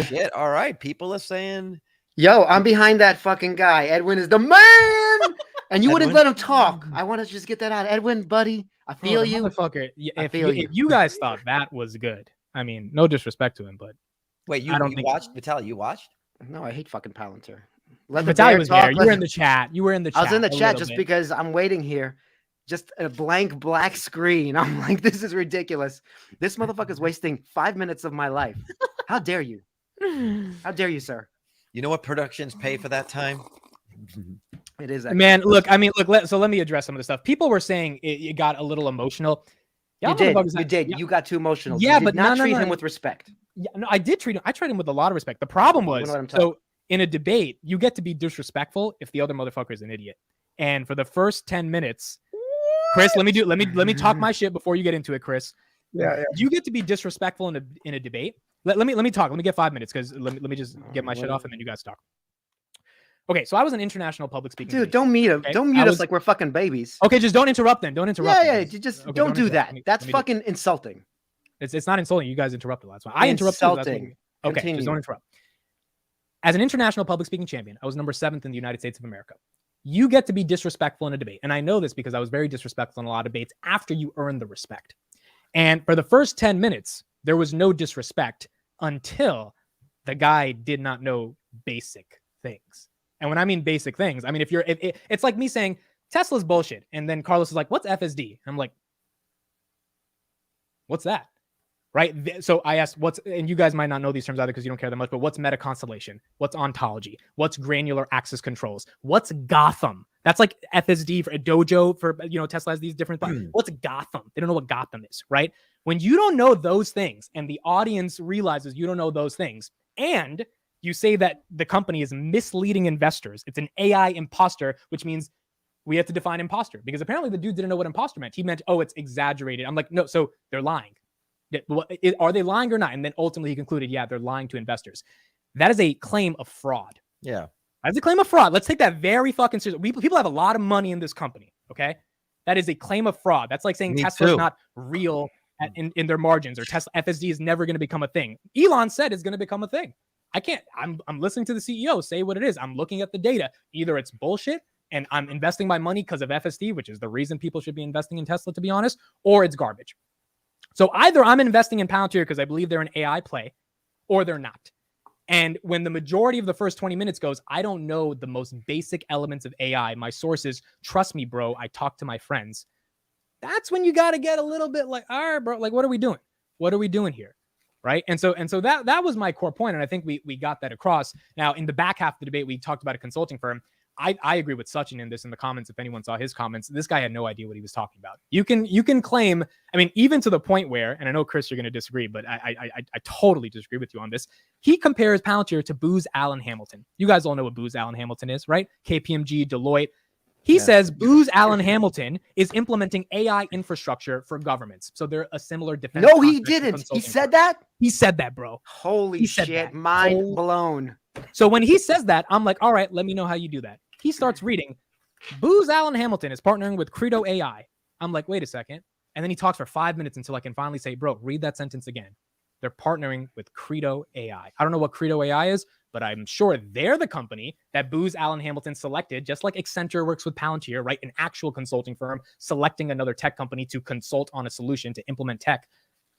Shit. All right. People are saying, Yo, I'm behind that fucking guy. Edwin is the man. And you wouldn't Edwin? let him talk. I want to just get that out. Edwin, buddy, I Bro, feel the you. motherfucker. I feel If you guys thought that was good, I mean, no disrespect to him, but Wait, I don't think watched Vitaly? You watched? No, I hate fucking Palantir. Let the Vitaly bear was talk. there. You were in the chat. You were in the chat. I was in the a chat little just bit. because I'm waiting here. Just a blank black screen. I'm like, this is ridiculous. This motherfucker's wasting 5 minutes of my life. How dare you? How dare you, sir? You know what productions pay for that time? It is. Man, look, I mean, look, so let me address some of the stuff. People were saying it got a little emotional. You did. You got too emotional. Yeah, you did but not treat no. him with respect. Yeah, no, I did treat him. I treated him with a lot of respect. The problem was, so in a debate, you get to be disrespectful if the other motherfucker is an idiot. And for the first 10 minutes, Chris, let me talk my shit before you get into it, Chris. Yeah. You get to be disrespectful in a debate. Let me talk. Let me get 5 minutes because let me just get my shit off and then you guys talk. Okay, so I was an international public speaking. Dude, don't mute him. Okay? Don't mute us like we're fucking babies. Okay, just don't interrupt then. Don't interrupt. Yeah, just okay, don't do that. That's fucking insulting. It's not insulting. You guys interrupted last one. I interrupted. Insulting. Okay, just don't interrupt. As an international public speaking champion, I was number 7th in the United States of America. You get to be disrespectful in a debate. And I know this because I was very disrespectful in a lot of debates after you earn the respect. And for the first 10 minutes, there was no disrespect until the guy did not know basic things. And when I mean basic things, I mean, it's like me saying Tesla's bullshit. And then Carlos is like, what's FSD? And I'm like, what's that? Right. So I asked and you guys might not know these terms either because you don't care that much, but what's meta constellation? What's ontology? What's granular access controls? What's Gotham? That's like FSD for a dojo for, Tesla has these different things. What's Gotham? They don't know what Gotham is, right? When you don't know those things and the audience realizes you don't know those things and you say that the company is misleading investors, it's an AI imposter, which means we have to define imposter because apparently the dude didn't know what imposter meant. He meant, oh, it's exaggerated. I'm like, no, so they're lying. Are they lying or not? And then ultimately he concluded, yeah, they're lying to investors. That is a claim of fraud. Yeah. That's a claim of fraud. Let's take that very fucking seriously. People have a lot of money in this company, okay? That is a claim of fraud. That's like saying Tesla's not real in their margins or Tesla FSD is never going to become a thing. Elon said it's going to become a thing. I'm listening to the CEO say what it is. I'm looking at the data. Either it's bullshit and I'm investing my money because of FSD, which is the reason people should be investing in Tesla, to be honest, or it's garbage. So either I'm investing in Palantir because I believe they're an AI play, or they're not. And when the majority of the first 20 minutes goes, I don't know the most basic elements of AI. My sources, trust me, bro, I talk to my friends. That's when you got to get a little bit like, all right, bro, like, what are we doing? What are we doing here? Right. And so that was my core point. And I think we got that across. Now, in the back half of the debate, we talked about a consulting firm. I agree with Sachin in this in the comments. If anyone saw his comments, this guy had no idea what he was talking about. You can claim, I mean, even to the point where, and I know, Chris, you're going to disagree, but I totally disagree with you on this. He compares Palantir to Booz Allen Hamilton. You guys all know what Booz Allen Hamilton is, right? KPMG, Deloitte. He says Booz Allen Hamilton is implementing AI infrastructure for governments. So they're a similar defense. No, he didn't. He said that? He said that, bro. Holy shit. Mind blown. So when he says that, I'm like, all right, let me know how you do that. He starts reading, Booz Allen Hamilton is partnering with Credo AI. I'm like, wait a second. And then he talks for 5 minutes until I can finally say, bro, read that sentence again. They're partnering with Credo AI. I don't know what Credo AI is, but I'm sure they're the company that Booz Allen Hamilton selected, just like Accenture works with Palantir, right? An actual consulting firm selecting another tech company to consult on a solution to implement tech.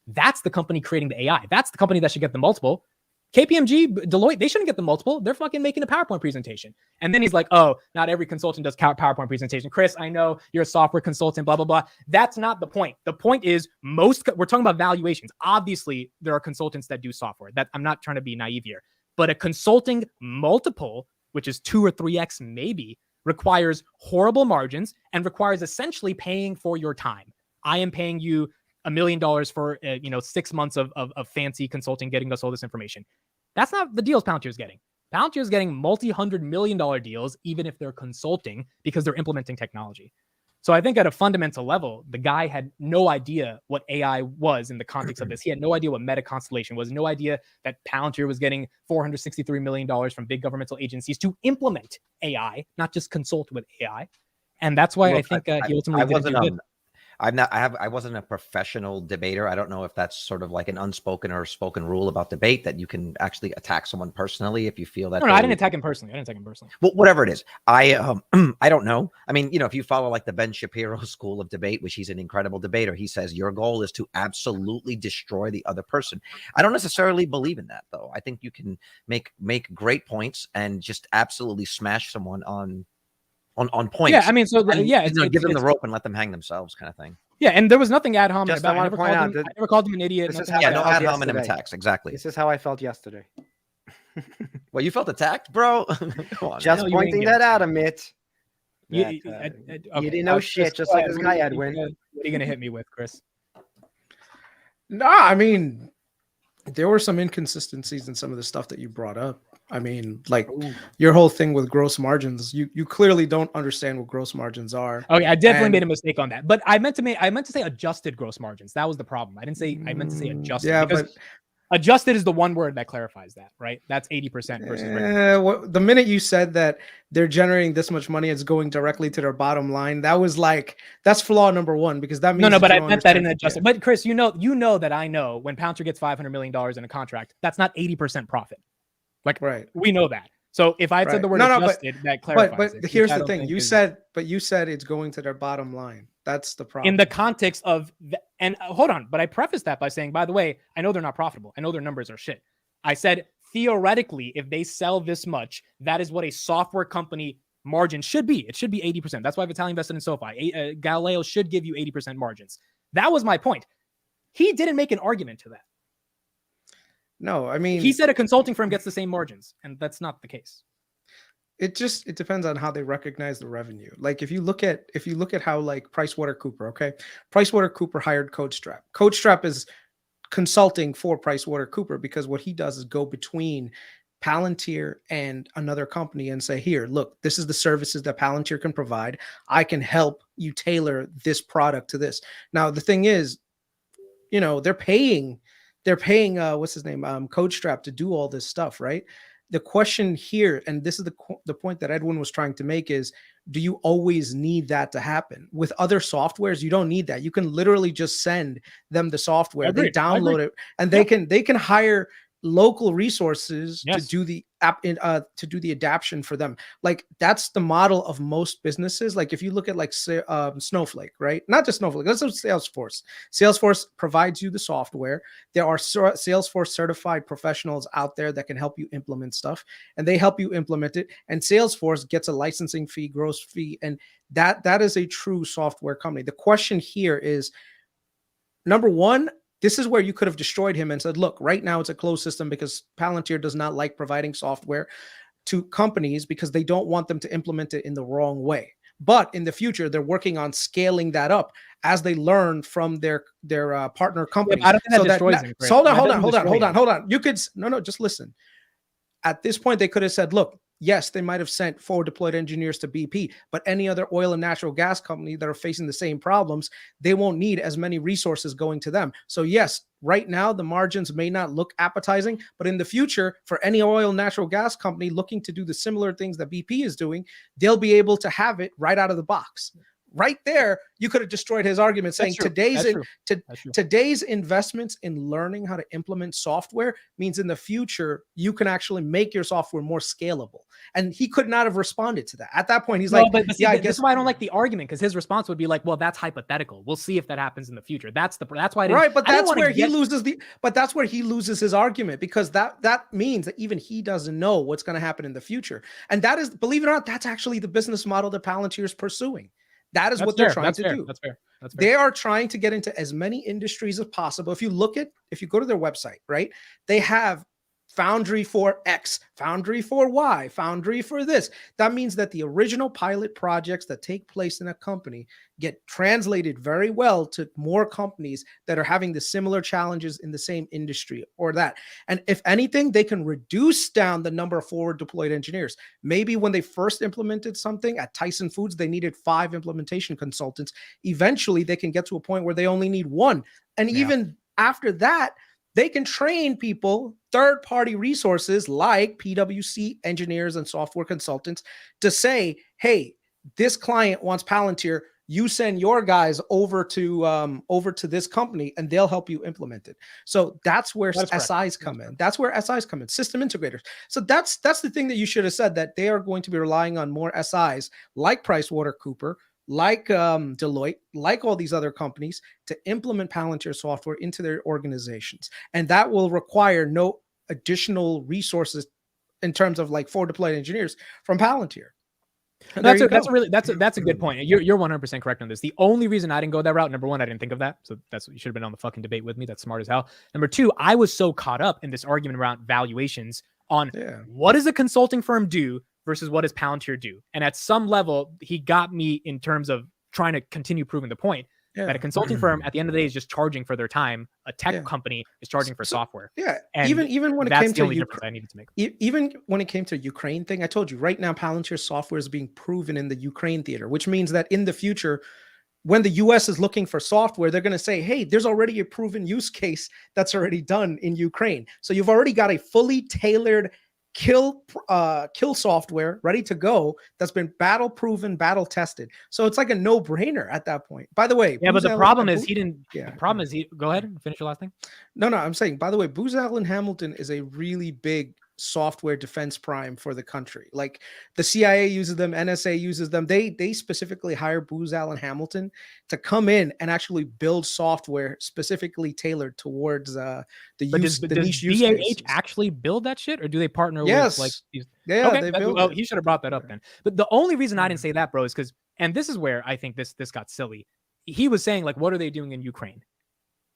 That's the company creating the AI. That's the company that should get the multiple. KPMG, Deloitte, they shouldn't get the multiple. They're fucking making a PowerPoint presentation. And then he's like, oh, not every consultant does PowerPoint presentation. Chris, I know you're a software consultant, blah, blah, blah. That's not the point. The point is we're talking about valuations. Obviously, there are consultants that do software. That I'm not trying to be naive here. But a consulting multiple, which is 2 or 3x maybe, requires horrible margins and requires essentially paying for your time. I am paying you $1 million for 6 months of fancy consulting, getting us all this information. That's not the deals Palantir is getting. Palantir is getting multi-$100 million deals, even if they're consulting, because they're implementing technology. So I think at a fundamental level, the guy had no idea what AI was in the context of this. He had no idea what meta constellation was, no idea that Palantir was getting $463 million from big governmental agencies to implement AI, not just consult with AI. And that's why I think he ultimately didn't do good. I wasn't a professional debater. I don't know if that's sort of like an unspoken or spoken rule about debate that you can actually attack someone personally if you feel that. No, I didn't attack him personally. Well, whatever it is, I don't know. I mean, if you follow like the Ben Shapiro school of debate, which he's an incredible debater, he says your goal is to absolutely destroy the other person. I don't necessarily believe in that, though. I think you can make great points and just absolutely smash someone on points. Yeah, I mean, so and, yeah, give them the rope and let them hang themselves, kind of thing. Yeah, and there was nothing ad hominem Just I about it. wanna point out that I never called him an idiot. this is nothing how like Yeah, I no that. felt ad hominem yesterday. attacks. Exactly. This is how I felt yesterday. Well, you felt attacked, bro. Come on, Just know you ain't pointing getting that out, Amit. You, That, you you didn't know shit, just like this guy, Edwin. What are you gonna hit me with, Chris? No, I mean, there were some inconsistencies in some of the stuff that you brought up. I mean, like your whole thing with gross margins, you clearly don't understand what gross margins are. Okay, I definitely And- made a mistake on that. But I meant to say adjusted gross margins. That was the problem. I meant to say adjusted. Yeah, because but adjusted is the one word that clarifies that, right? That's 80% versus regular. the minute you said that they're generating this much money, it's going directly to their bottom line. That was like, that's flaw number one, because that means No, that but you I don't meant that in understand- adjusted. But Chris, you know that I know when Pouncer gets $500 million in a contract, that's not 80% profit. Like, right. we know that. So if I had said the word No, but- adjusted, that clarifies But it, which here's I the don't thing. think You is- said it's going to their bottom line. That's the problem. in the context of and hold on, but I prefaced that by saying, by the way, I know they're not profitable. I know their numbers are shit. I said theoretically, if they sell this much, that is what a software company margin should be. It should be 80%. That's why Vitaly invested in SoFi. Galileo should give you 80% margins. That was my point. He didn't make an argument to that. No, I mean, He said a consulting firm gets the same margins, and that's not the case. it depends on how they recognize the revenue. Like if you look at how like PricewaterhouseCoopers, okay, PricewaterhouseCoopers hired CodeStrap. CodeStrap is consulting for PricewaterhouseCoopers because what he does is go between Palantir and another company and say, here, look, this is the services that Palantir can provide. I can help you tailor this product to this. Now the thing is, they're paying what's his name, CodeStrap to do all this stuff, right? The question here, and this is the point that Edwin was trying to make, is do you always need that to happen? With other softwares, you don't need that. You can literally just send them the software, they download it, and they can hire local resources to do the app to do the adaption for them. Like that's the model of most businesses. Like if you look at like Snowflake, right? Not just Snowflake, that's Salesforce. Salesforce provides you the software. There are Salesforce certified professionals out there that can help you implement stuff, and they help you implement it. And Salesforce gets a licensing fee, gross fee, and that is a true software company. The question here is, number one, this is where you could have destroyed him and said, look, right now it's a closed system because Palantir does not like providing software to companies because they don't want them to implement it in the wrong way. But in the future, they're working on scaling that up as they learn from their partner companies. I don't think that destroys him. Hold on. You could, no, just listen. At this point, they could have said, look, yes, they might have sent 4 deployed engineers to BP, but any other oil and natural gas company that are facing the same problems, they won't need as many resources going to them. So yes, right now the margins may not look appetizing, but in the future, for any oil and natural gas company looking to do the similar things that BP is doing, they'll be able to have it right out of the box. Right there, you could have destroyed his argument saying today's investments in learning how to implement software means in the future you can actually make your software more scalable. And he could not have responded to that. At that point, he's like, but see, I guess this is why I don't like the argument, because his response would be like, well, that's hypothetical. We'll see if that happens in the future. That's why I didn't, right, but that's where he loses his argument, because that means that even he doesn't know what's going to happen in the future. And that is, believe it or not, that's actually the business model that Palantir is pursuing. That is what they're trying to do. That's fair. They are trying to get into as many industries as possible. If you go to their website, right, they have Foundry for X, Foundry for Y, Foundry for this. That means that the original pilot projects that take place in a company get translated very well to more companies that are having the similar challenges in the same industry or that. And if anything, they can reduce down the number of forward deployed engineers. Maybe when they first implemented something at Tyson Foods, they needed 5 implementation consultants. Eventually, they can get to a point where they only need 1. And even after that, they can train people, third-party resources like PwC engineers and software consultants, to say, hey, this client wants Palantir. you send your guys over to this company and they'll help you implement it. So that's where SIs come in. That's where SIs come in, system integrators. So that's the thing that you should have said, that they are going to be relying on more SIs like PricewaterhouseCoopers, like Deloitte, like all these other companies to implement Palantir software into their organizations. And that will require no additional resources in terms of like forward deployed engineers from Palantir. That's a good point. You're 100% correct on this. The only reason I didn't go that route, number one, I didn't think of that. So you should have been on the fucking debate with me. That's smart as hell. Number two, I was so caught up in this argument around valuations on what does a consulting firm do versus what does Palantir do? And at some level, he got me in terms of trying to continue proving the point that a consulting firm at the end of the day is just charging for their time. A tech company is charging for software. Yeah. And even when it that's came the to only difference I needed to make. Even when it came to Ukraine thing, I told you right now, Palantir software is being proven in the Ukraine theater, which means that in the future, when the US is looking for software, they're going to say, hey, there's already a proven use case that's already done in Ukraine. So you've already got a fully tailored kill software ready to go that's been battle proven, battle tested. So it's like a no-brainer at that point. By the way, but the problem is he didn't. The problem is go ahead and finish your last thing. No, I'm saying, by the way, Booz Allen Hamilton is a really big software defense prime for the country. Like the CIA uses them, NSA uses them. They specifically hire Booz Allen Hamilton to come in and actually build software specifically tailored towards the niche use BAH cases. actually build that shit, or do they partner Yes. with like these? Yeah, okay, they build well, it. he should have brought that up then. But the only reason I didn't say that, bro, is because, and this is where I think this got silly. He was saying like, what are they doing in Ukraine?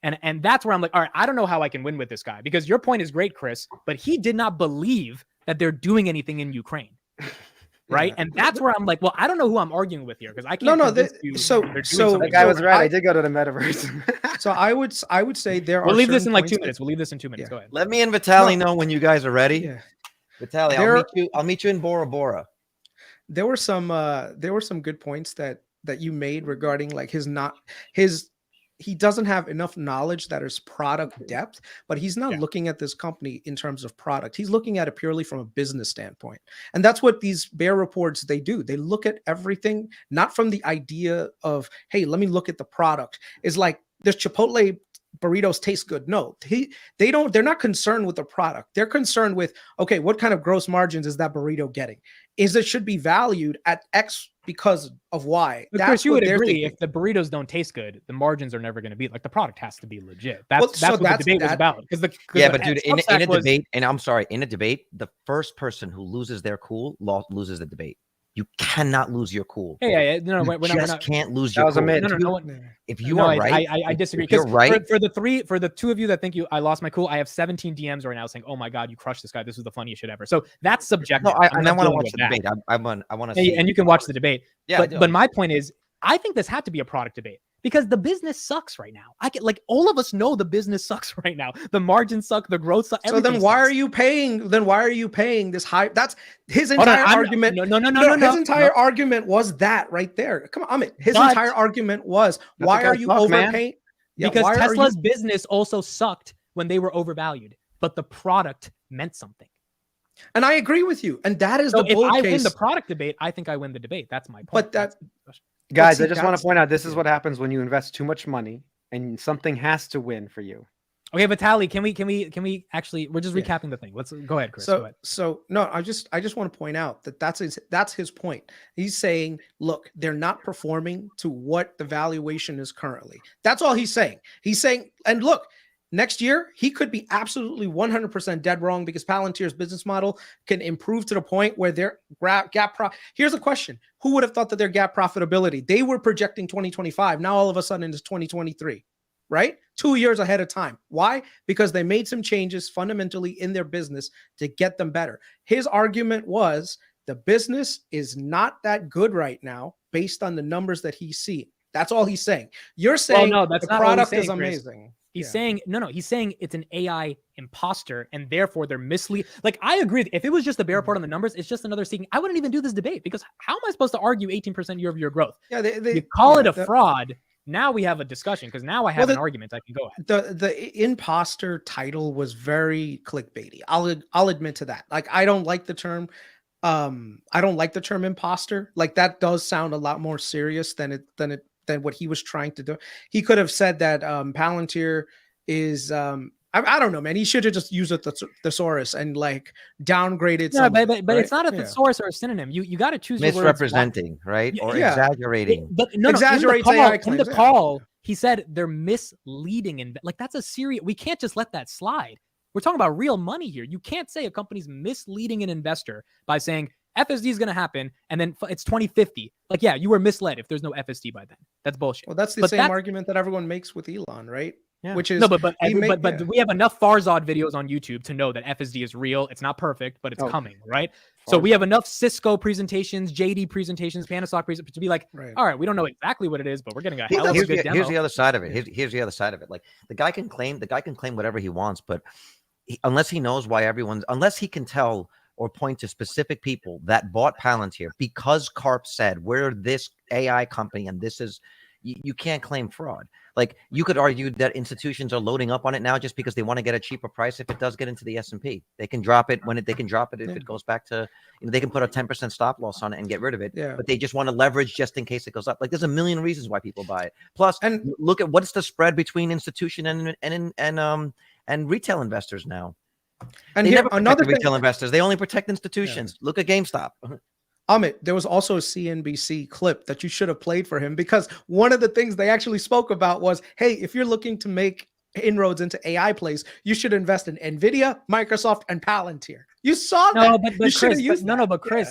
And that's where I'm like, all right, I don't know how I can win with this guy, because your point is great, Chris, but he did not believe that they're doing anything in Ukraine. Right. Yeah. And that's where I'm like, well, I don't know who I'm arguing with here, because I can't. So that guy was right. I did go to the metaverse. So I would say there are. We'll leave this in like 2 points minutes. We'll leave this in 2 minutes. Go ahead. Let me and Vitaly know when you guys are ready. Yeah. Vitaly, I'll meet you in Bora Bora. There were some good points that you made regarding like he doesn't have enough knowledge that is product depth, but he's not looking at this company in terms of product. He's looking at it purely from a business standpoint. And that's what these bear reports, they do. They look at everything, not from the idea of, hey, let me look at the product. It's like, there's Chipotle burritos taste good. No, they're not concerned with the product. They're concerned with, okay, what kind of gross margins is that burrito getting? It should be valued at X because of Y. Of course, you would agree, if the burritos don't taste good, the margins are never going to be, like, the product has to be legit. That's what the debate was about. But dude, in a debate, and I'm sorry, in a debate, the first person who loses their cool loses the debate. You cannot lose your cool. Yeah. No, we're not. Can't lose your cool. No. If you are right, I disagree. You're right. For the two of you that think I lost my cool, I have 17 DMs right now saying, "Oh my god, you crushed this guy. This was the funniest shit ever." So that's subjective. No, I want to watch the debate. I want to see. And you can watch the debate. Yeah, but my point is, I think this had to be a product debate, because the business sucks right now. All of us know the business sucks right now. The margins suck, the growth sucks. So then why are you paying? Then why are you paying this high? That's his entire argument. No. His entire argument was that right there. Come on, Amit. His entire argument was, why are you overpaying? Because Tesla's business also sucked when they were overvalued, but the product meant something. And I agree with you. And that is the bull case. If I win the product debate, I think I win the debate. That's my point. But guys, I just want to point out, this is what happens when you invest too much money and something has to win for you. Okay, Vitaly, can we actually, we're just recapping the thing. Let's go ahead, Chris. Go ahead. No, I just want to point out that that's his point. He's saying, look, they're not performing to what the valuation is currently. That's all he's saying. He's saying, and look, next year, he could be absolutely 100% dead wrong, because Palantir's business model can improve to the point where their here's a question. Who would have thought that their gap profitability, they were projecting 2025. Now, all of a sudden, it's 2023, right? 2 years ahead of time. Why? Because they made some changes fundamentally in their business to get them better. His argument was the business is not that good right now based on the numbers that he's seeing. That's all he's saying. You're saying that's the not product is Chris. amazing. He's saying, he's saying it's an AI imposter, and therefore they're misleading. Like, I agree. If it was just a bear report on the numbers, it's just another seeking. I wouldn't even do this debate, because how am I supposed to argue 18% year-over-year growth? Yeah, you call it a fraud. Now we have a discussion, because now I have an argument I can go at. The imposter title was very clickbaity. I'll admit to that. Like, I don't like the term. I don't like the term imposter. Like that does sound a lot more serious than what he was trying to do. He could have said that Palantir is I don't know, man. He should have just used a thesaurus and like downgraded. No, but right? it's not a thesaurus or a synonym. You got to choose your words. Misrepresenting, right? Or exaggerating. But no, exaggerates in AI the claims, call, he said they're misleading, and like that's a serious. We can't just let that slide. We're talking about real money here. You can't say a company's misleading an investor by saying FSD is going to happen and then it's 2050. Like, yeah, you were misled if there's no FSD by then. That's bullshit. Well, that's the same argument that everyone makes with Elon, right? Yeah. Which is no, but we have enough Farzad videos on YouTube to know that FSD is real. It's not perfect, but it's coming, right? So we have enough Cisco presentations, JD presentations, Panasonic presentations to be like, all right, we don't know exactly what it is, but we're getting a hell of a good demo. Here's the other side of it. Here's the other side of it. Like the guy can claim whatever he wants, but unless he knows why unless he can tell or point to specific people that bought Palantir because Karp said we're this AI company and this is, you can't claim fraud. Like you could argue that institutions are loading up on it now just because they want to get a cheaper price. If it does get into the S&P, they can drop it if it goes back to, they can put a 10% stop loss on it and get rid of it. Yeah. But they just want to leverage just in case it goes up. Like there's a million reasons why people buy it. Plus, and look at what's the spread between institution and retail investors now. And they never protect the retail investors. They only protect institutions. Yeah. Look at GameStop. Amit, there was also a CNBC clip that you should have played for him because one of the things they actually spoke about was, hey, if you're looking to make inroads into AI plays, you should invest in NVIDIA, Microsoft, and Palantir. You saw that. But Chris,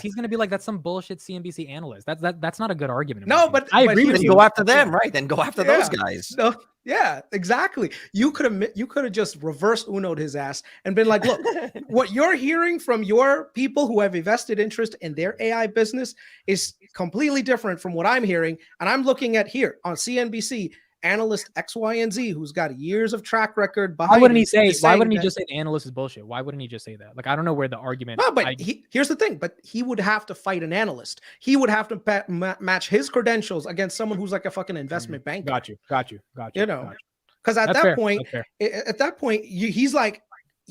he's going to be like, that's some bullshit CNBC analyst. That's not a good argument. No, but I agree with you. Go after them, right? Then go after those guys. No, yeah, exactly. You could have just reverse Uno'd his ass and been like, look, what you're hearing from your people who have a vested interest in their AI business is completely different from what I'm hearing. And I'm looking at here on CNBC, analyst X, Y, and Z, who's got years of track record behind. Why wouldn't he just say the analyst is bullshit? Why wouldn't he just say that? Like, I don't know where the argument. No, but here's the thing. But he would have to fight an analyst. He would have to match his credentials against someone who's like a fucking investment banker. Got you. You know, because at that point, he's like,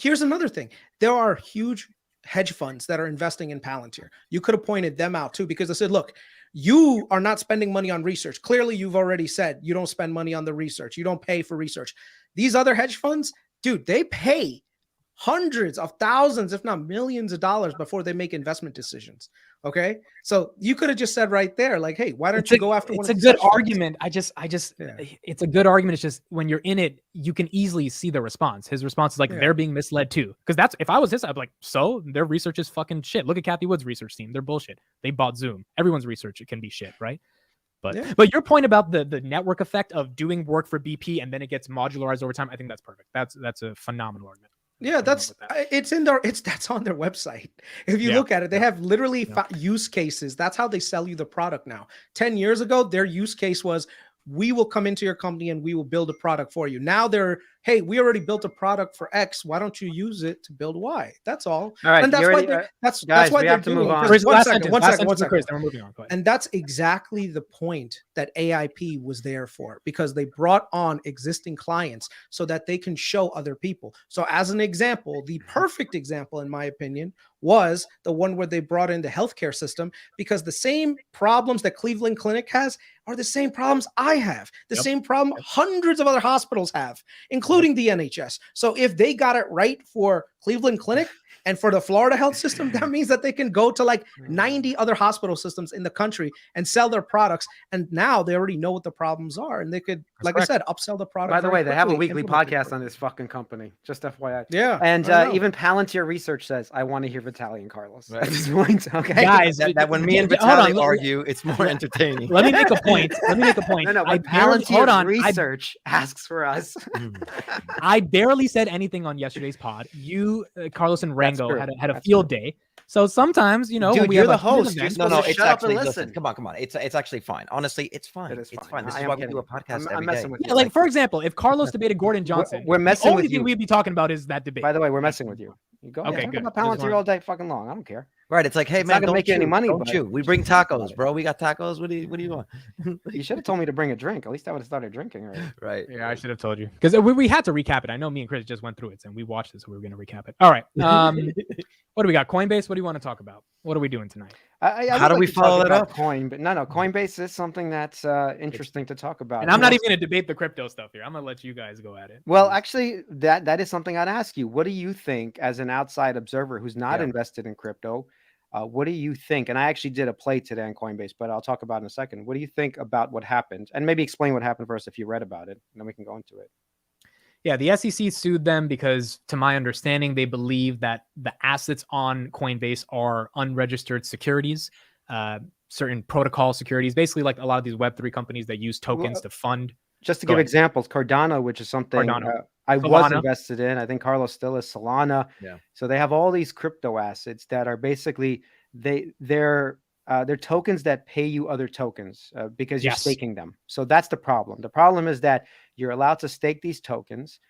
here's another thing. There are huge hedge funds that are investing in Palantir. You could have pointed them out too, because they said, look, you are not spending money on research. Clearly, you've already said you don't spend money on the research. You don't pay for research. These other hedge funds, dude, they pay hundreds of thousands, if not millions of dollars before they make investment decisions. Okay. So you could have just said right there, like, hey, why don't you go after one of these? It's a good argument. It's a good argument. It's just when you're in it, you can easily see the response. His response is like, they're being misled too. Because that's, if I was his, I'd be like, so their research is fucking shit. Look at Kathy Wood's research team. They're bullshit. They bought Zoom. Everyone's research, it can be shit, right? But your point about the network effect of doing work for BP and then it gets modularized over time, I think that's perfect. That's a phenomenal argument. Yeah, that's on their website. If you look at it, they have literally use cases. That's how they sell you the product now. 10 years ago, their use case was, we will come into your company and we will build a product for you. Now they're, hey, we already built a product for X. Why don't you use it to build Y? That's all. All right. And that's why they're doing. One second. We're moving on. And that's exactly the point that AIP was there for, because they brought on existing clients so that they can show other people. So as an example, the perfect example, in my opinion, was the one where they brought in the healthcare system, because the same problems that Cleveland Clinic has are the same problems I have, the same problem hundreds of other hospitals have, including the NHS. So if they got it right for Cleveland Clinic and for the Florida health system, that means that they can go to like 90 other hospital systems in the country and sell their products. And now they already know what the problems are, and they could, I said, upsell the product. By the way, they have a weekly podcast on this fucking company, just FYI. Yeah. And even Palantir Research says, I want to hear Vitaly and Carlos at this point. Okay. Guys, that when me and Vitaly argue, it's more entertaining. Let me make a point. No, Palantir Research asks for us. I barely said anything on yesterday's pod. You, Carlos and Rango had a field day. So sometimes, dude, when we you're have the host. Event, It's actually, listen, come on. It's actually fine. Honestly, it's fine. It is It's fine. fine. This is why we do a podcast every day. with you. like, for example, if Carlos debated Gordon Johnson, we're messing the only with thing you. we'd be talking about is that debate. By the way, we're messing with you. You go Okay, talk good. about Palantir all day fucking long. I don't care. Right. It's like, hey, It's man, not gonna don't make you any money, Don't but- chew. We bring tacos, bro. We got tacos. What do you want? You should have told me to bring a drink. At least I would have started drinking already. Right. Yeah, I should have told you, because we had to recap it. I know me and Chris just went through it and we watched it, so we were going to recap it. All right. What do we got? Coinbase. What do you want to talk about? What are we doing tonight? I How would do we to talk follow that about up? Coin, but no, Coinbase is something that's interesting to talk about. And I'm not Yes. even going to debate the crypto stuff here. I'm going to let you guys go at it. Well, please. actually, that is something I'd ask you. What do you think, as an outside observer who's not Yeah. invested in crypto? What do you think? And I actually did a play today on Coinbase, but I'll talk about it in a second. What do you think about what happened? And maybe explain what happened first if you read about it, and then we can go into it. Yeah, the SEC sued them because, to my understanding, they believe that the assets on Coinbase are unregistered securities, certain protocol securities, basically like a lot of these Web3 companies that use tokens Well, to fund. Just to Go give ahead. examples, Cardano, which is something Cardano. I was Solana. invested in. I think Carlos still is. Solana. Yeah. So they have all these crypto assets that are basically they're tokens that pay you other tokens because you're Yes. staking them. So that's the problem. The problem is that you're allowed to stake these tokens,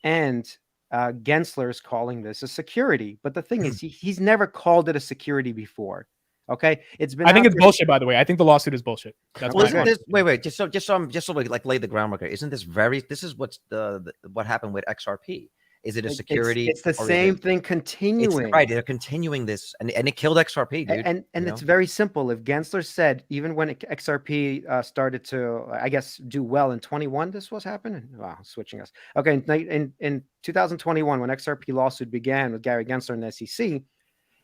and Gensler is calling this a security. But the thing is, he's never called it a security before. Okay, it's been. I think out it's there- bullshit, by the way. I think the lawsuit is bullshit. That's Well, my isn't opinion. this wait, just so we like lay the groundwork here. Isn't this this is what's what happened with XRP? Is it a security? It's the or is same it- thing It's continuing. right. They're continuing this, and it killed XRP, dude. And you it's know? very simple. If Gensler said, even when XRP started to, I guess, do well in 21, this was happening. Wow, switching us. Okay, in 2021, when XRP lawsuit began with Gary Gensler and the SEC,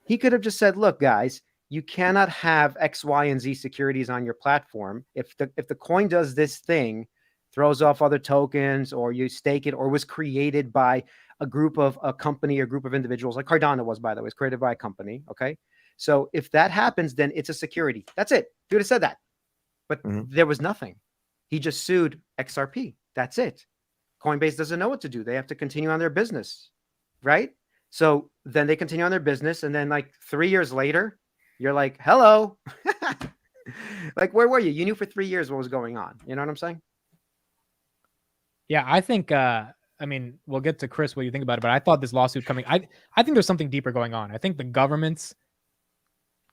he could have just said, "Look, guys, you cannot have X, Y, and Z securities on your platform. If the coin does this thing, throws off other tokens, or you stake it, or was created by a company or group of individuals, like Cardano was, by the way, was created by a company. Okay, so if that happens, then it's a security. That's it. He would have said that, but there was nothing. He just sued XRP. That's it. Coinbase doesn't know what to do. They have to continue on their business, right? So then they continue on their business, and then like 3 years later, you're like, hello. Like, where were you? You knew for 3 years what was going on. You know what I'm saying? Yeah, I think I mean, we'll get to Chris what you think about it, but I thought this lawsuit coming, I think there's something deeper going on. I think the government's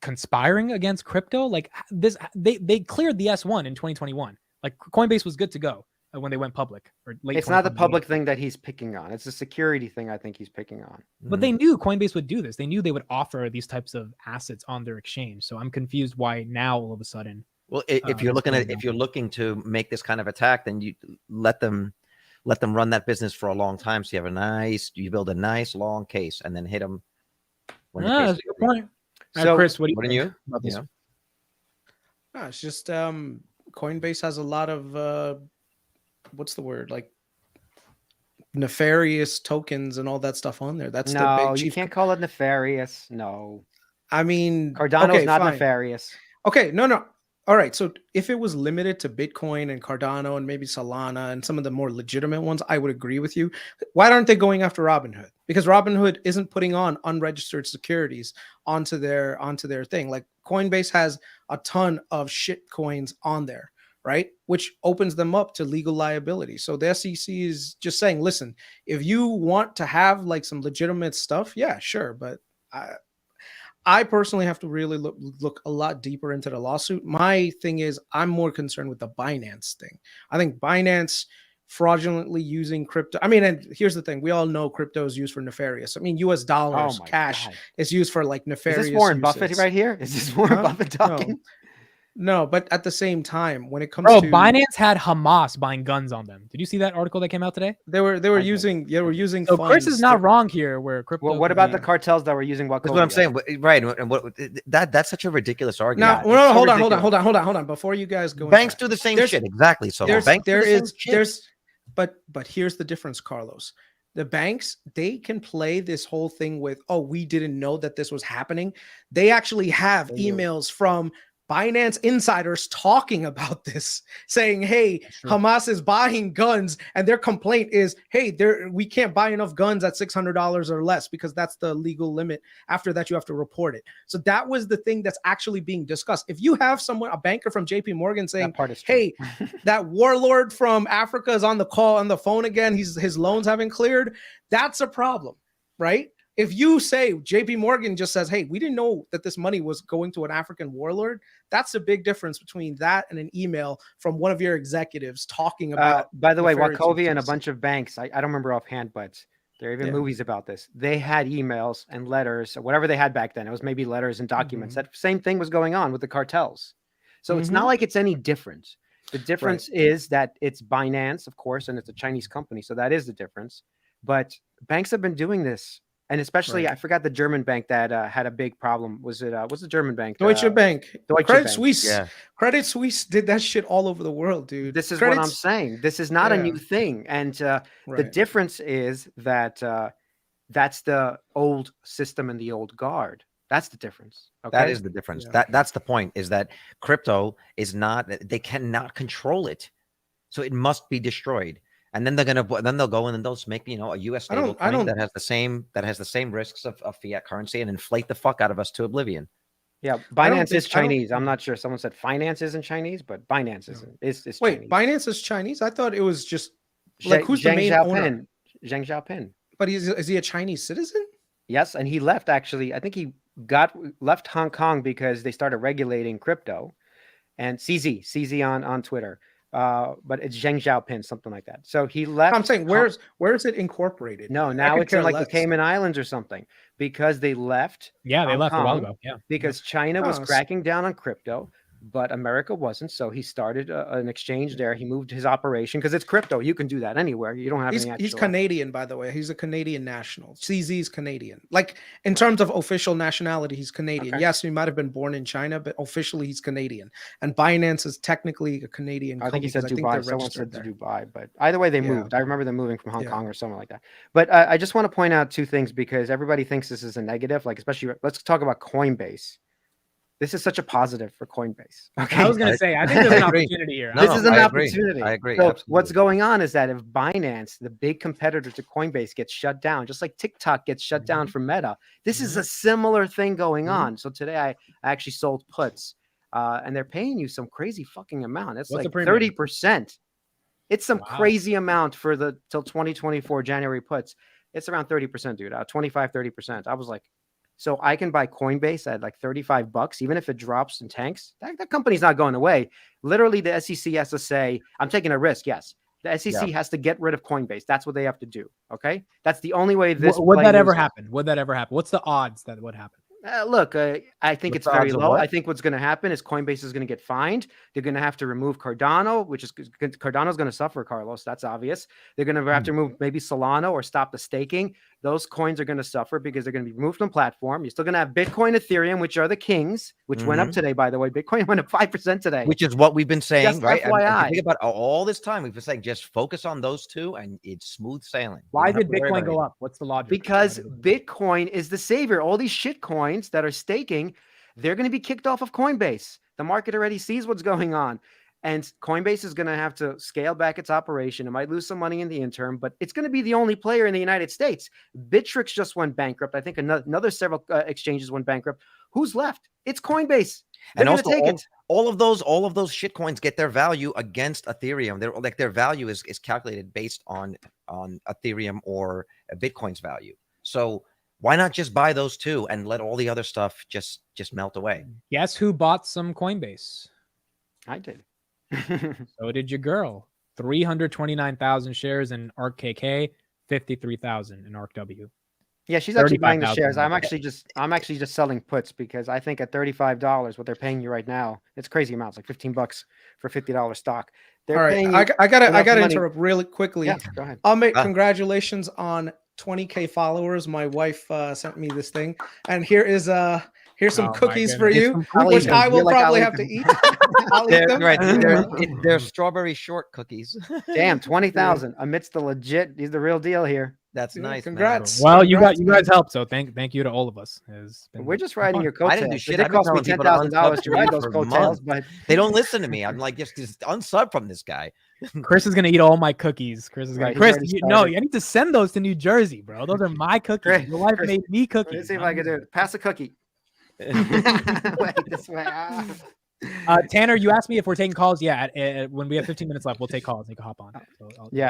conspiring against crypto. Like this, they cleared the S1 in 2021. Like Coinbase was good to go when they went public. Or late. It's not the public thing that he's picking on. It's a security thing I think he's picking on. But they knew Coinbase would do this. They knew they would offer these types of assets on their exchange. So I'm confused why now all of a sudden. Well, if you're looking to make this kind of attack, then you let them run that business for a long time. So you build a nice long case, and then hit them. When That's a good point. So, Chris, what do you wouldn't think you? about this? Yeah. No, it's just Coinbase has a lot of what's the word, like nefarious tokens and all that stuff on there. That's the no, big you chief. can't call it nefarious. No, I mean, Cardano's okay, not fine. nefarious. Okay, no. All right, so if it was limited to Bitcoin and Cardano and maybe Solana and some of the more legitimate ones, I would agree with you. Why aren't they going after Robinhood? Because Robinhood isn't putting on unregistered securities onto their thing. Like Coinbase has a ton of shit coins on there, right? Which opens them up to legal liability. So the SEC is just saying, listen, if you want to have like some legitimate stuff, yeah, sure, but I personally have to really look a lot deeper into the lawsuit. My thing is, I'm more concerned with the Binance thing. I think Binance fraudulently using crypto. I mean, and here's the thing. We all know crypto is used for nefarious. I mean, US dollars, cash is used for like nefarious. Is this Warren uses. Buffett right here? Is this Warren Buffett talking? No, but at the same time, when it comes Bro, to Binance had Hamas buying guns on them. Did you see that article that came out today? they were using So Chris is not wrong here. Where crypto. Well, what about the cartels that were using Wachovia? That's what I'm saying. Right. And that's such a ridiculous argument. No, hold on. Before you guys go, banks do the same shit. Exactly. So but here's the difference, Carlos. The banks, they can play this whole thing with, oh, we didn't know that this was happening. They actually have emails from Binance insiders talking about this, saying, hey, Hamas is buying guns, and their complaint is, hey, we can't buy enough guns at $600 or less because that's the legal limit. After that, you have to report it. So that was the thing that's actually being discussed. If you have a banker from JP Morgan saying, hey, that warlord from Africa is on the phone again, his loans haven't cleared, that's a problem, right? If you say JP Morgan just says, hey, we didn't know that this money was going to an African warlord, that's a big difference between that and an email from one of your executives talking about. By the way, Wachovia and a bunch of banks, I don't remember offhand, but There are even Yeah. movies about this. They had emails and letters, or whatever they had back then. It was maybe letters and documents. That same thing was going on with the cartels. So it's not like it's any different. The difference is that it's Binance, of course, and it's a Chinese company. So that is the difference. But banks have been doing this. And especially, I forgot the German bank that had a big problem. Was it, what's the German bank? Deutsche Bank. Deutsche Credit Bank. Suisse. Yeah. Credit Suisse did that shit all over the world, dude. This is what I'm saying. This is not a new thing. And the difference is that that's the old system and the old guard. That's the difference. Okay? That is the difference. That's the point, is that crypto is not, they cannot control it. So it must be destroyed. And then they'll go in and they'll make, you know, a US stable coin that has the same risks of fiat currency and inflate the fuck out of us to oblivion. Yeah, Binance is Chinese. I'm not sure. Someone said finance isn't Chinese, but Binance isn't. Is Wait, Chinese. Binance is Chinese? I thought it was just like who's the main owner? Zheng Xiaoping. But is he a Chinese citizen? Yes, and he left actually. I think he left Hong Kong because they started regulating crypto, and CZ on Twitter. But it's Zheng Xiaoping, something like that. So he left. I'm saying where is it incorporated? No, now it's in like the Cayman Islands or something, because they left. Yeah, they left a while ago. Yeah, because China was cracking down on crypto, but America wasn't. So he started an exchange there. He moved his operation because it's crypto. You can do that anywhere. You don't have any. He's Canadian, by the way. He's a Canadian national. CZ is Canadian. Like in terms of official nationality, he's Canadian. Yes, he might have been born in China, but officially he's Canadian. And Binance is technically a Canadian company. I think he said Dubai. Someone said Dubai, but either way, they moved. I remember them moving from Hong Kong or something like that. But I just want to point out two things because everybody thinks this is a negative. Like especially, let's talk about Coinbase. This is such a positive for Coinbase. Okay. I was going to say, I think there's an opportunity here. This is an opportunity. I agree. So what's going on is that if Binance, the big competitor to Coinbase, gets shut down, just like TikTok gets shut down from Meta, this is a similar thing going on. So today I actually sold puts and they're paying you some crazy fucking amount. It's like 30%. It's some crazy amount for the till 2024 January puts. It's around 30%, dude. 25, 30%. I was like, so I can buy Coinbase at like $35, even if it drops and tanks. That company's not going away. Literally, the SEC has to say, I'm taking a risk. Yes. The SEC has to get rid of Coinbase. That's what they have to do. Okay. That's the only way this would that ever happen? Would that ever happen? What's the odds that would happen? Look, I think it's very low. I think what's going to happen is Coinbase is going to get fined. They're going to have to remove Cardano, which is Cardano's going to suffer, Carlos. That's obvious. They're going to have to remove maybe Solana or stop the staking. Those coins are going to suffer because they're going to be removed from platform. You're still going to have Bitcoin, Ethereum, which are the kings, which went up today, by the way. Bitcoin went up 5% today. Which is what we've been saying, just right? FYI. Think about all this time. We've been saying just focus on those two and it's smooth sailing. Why did Bitcoin go up? What's the logic? Because Bitcoin is the savior. All these shit coins that are staking, they're going to be kicked off of Coinbase. The market already sees what's going on. And Coinbase is going to have to scale back its operation. It might lose some money in the interim, but it's going to be the only player in the United States. Bittrex just went bankrupt. I think another several exchanges went bankrupt. Who's left? It's Coinbase. They're and also take it. all of those shit coins get their value against Ethereum. They're like their value is calculated based on Ethereum or Bitcoin's value. So why not just buy those two and let all the other stuff just melt away? Guess who bought some Coinbase? I did. So did your girl. 329,000 shares in ARKK, 53,000 in ARKW. Yeah, she's actually buying the shares. I'm actually just selling puts because I think at $35, what they're paying you right now, it's crazy amounts, like $15 for $50 stock. They're all right, I gotta interrupt really quickly. Yeah, go ahead. I'll make congratulations on 20K followers. My wife sent me this thing, and here's some cookies for you, which I will probably have to eat. I'll eat them. Right, they're strawberry short cookies. Damn, 20,000 amidst the legit. He's the real deal here. That's nice. Congrats. Man. Well, you guys helped, so thank you to all of us. We're just riding your coattails. I didn't do shit. It cost me $10,000 to ride those coattails, but they don't listen to me. I'm like just unsub from this guy. Chris is gonna eat all my cookies. Chris, I need to send those to New Jersey, bro. Those are my cookies. Your wife made me cookies. Let's see if I can do it. Pass a cookie. Wait, this way. Tanner, you asked me if we're taking calls. Yeah, when we have 15 minutes left, we'll take calls. You can hop on.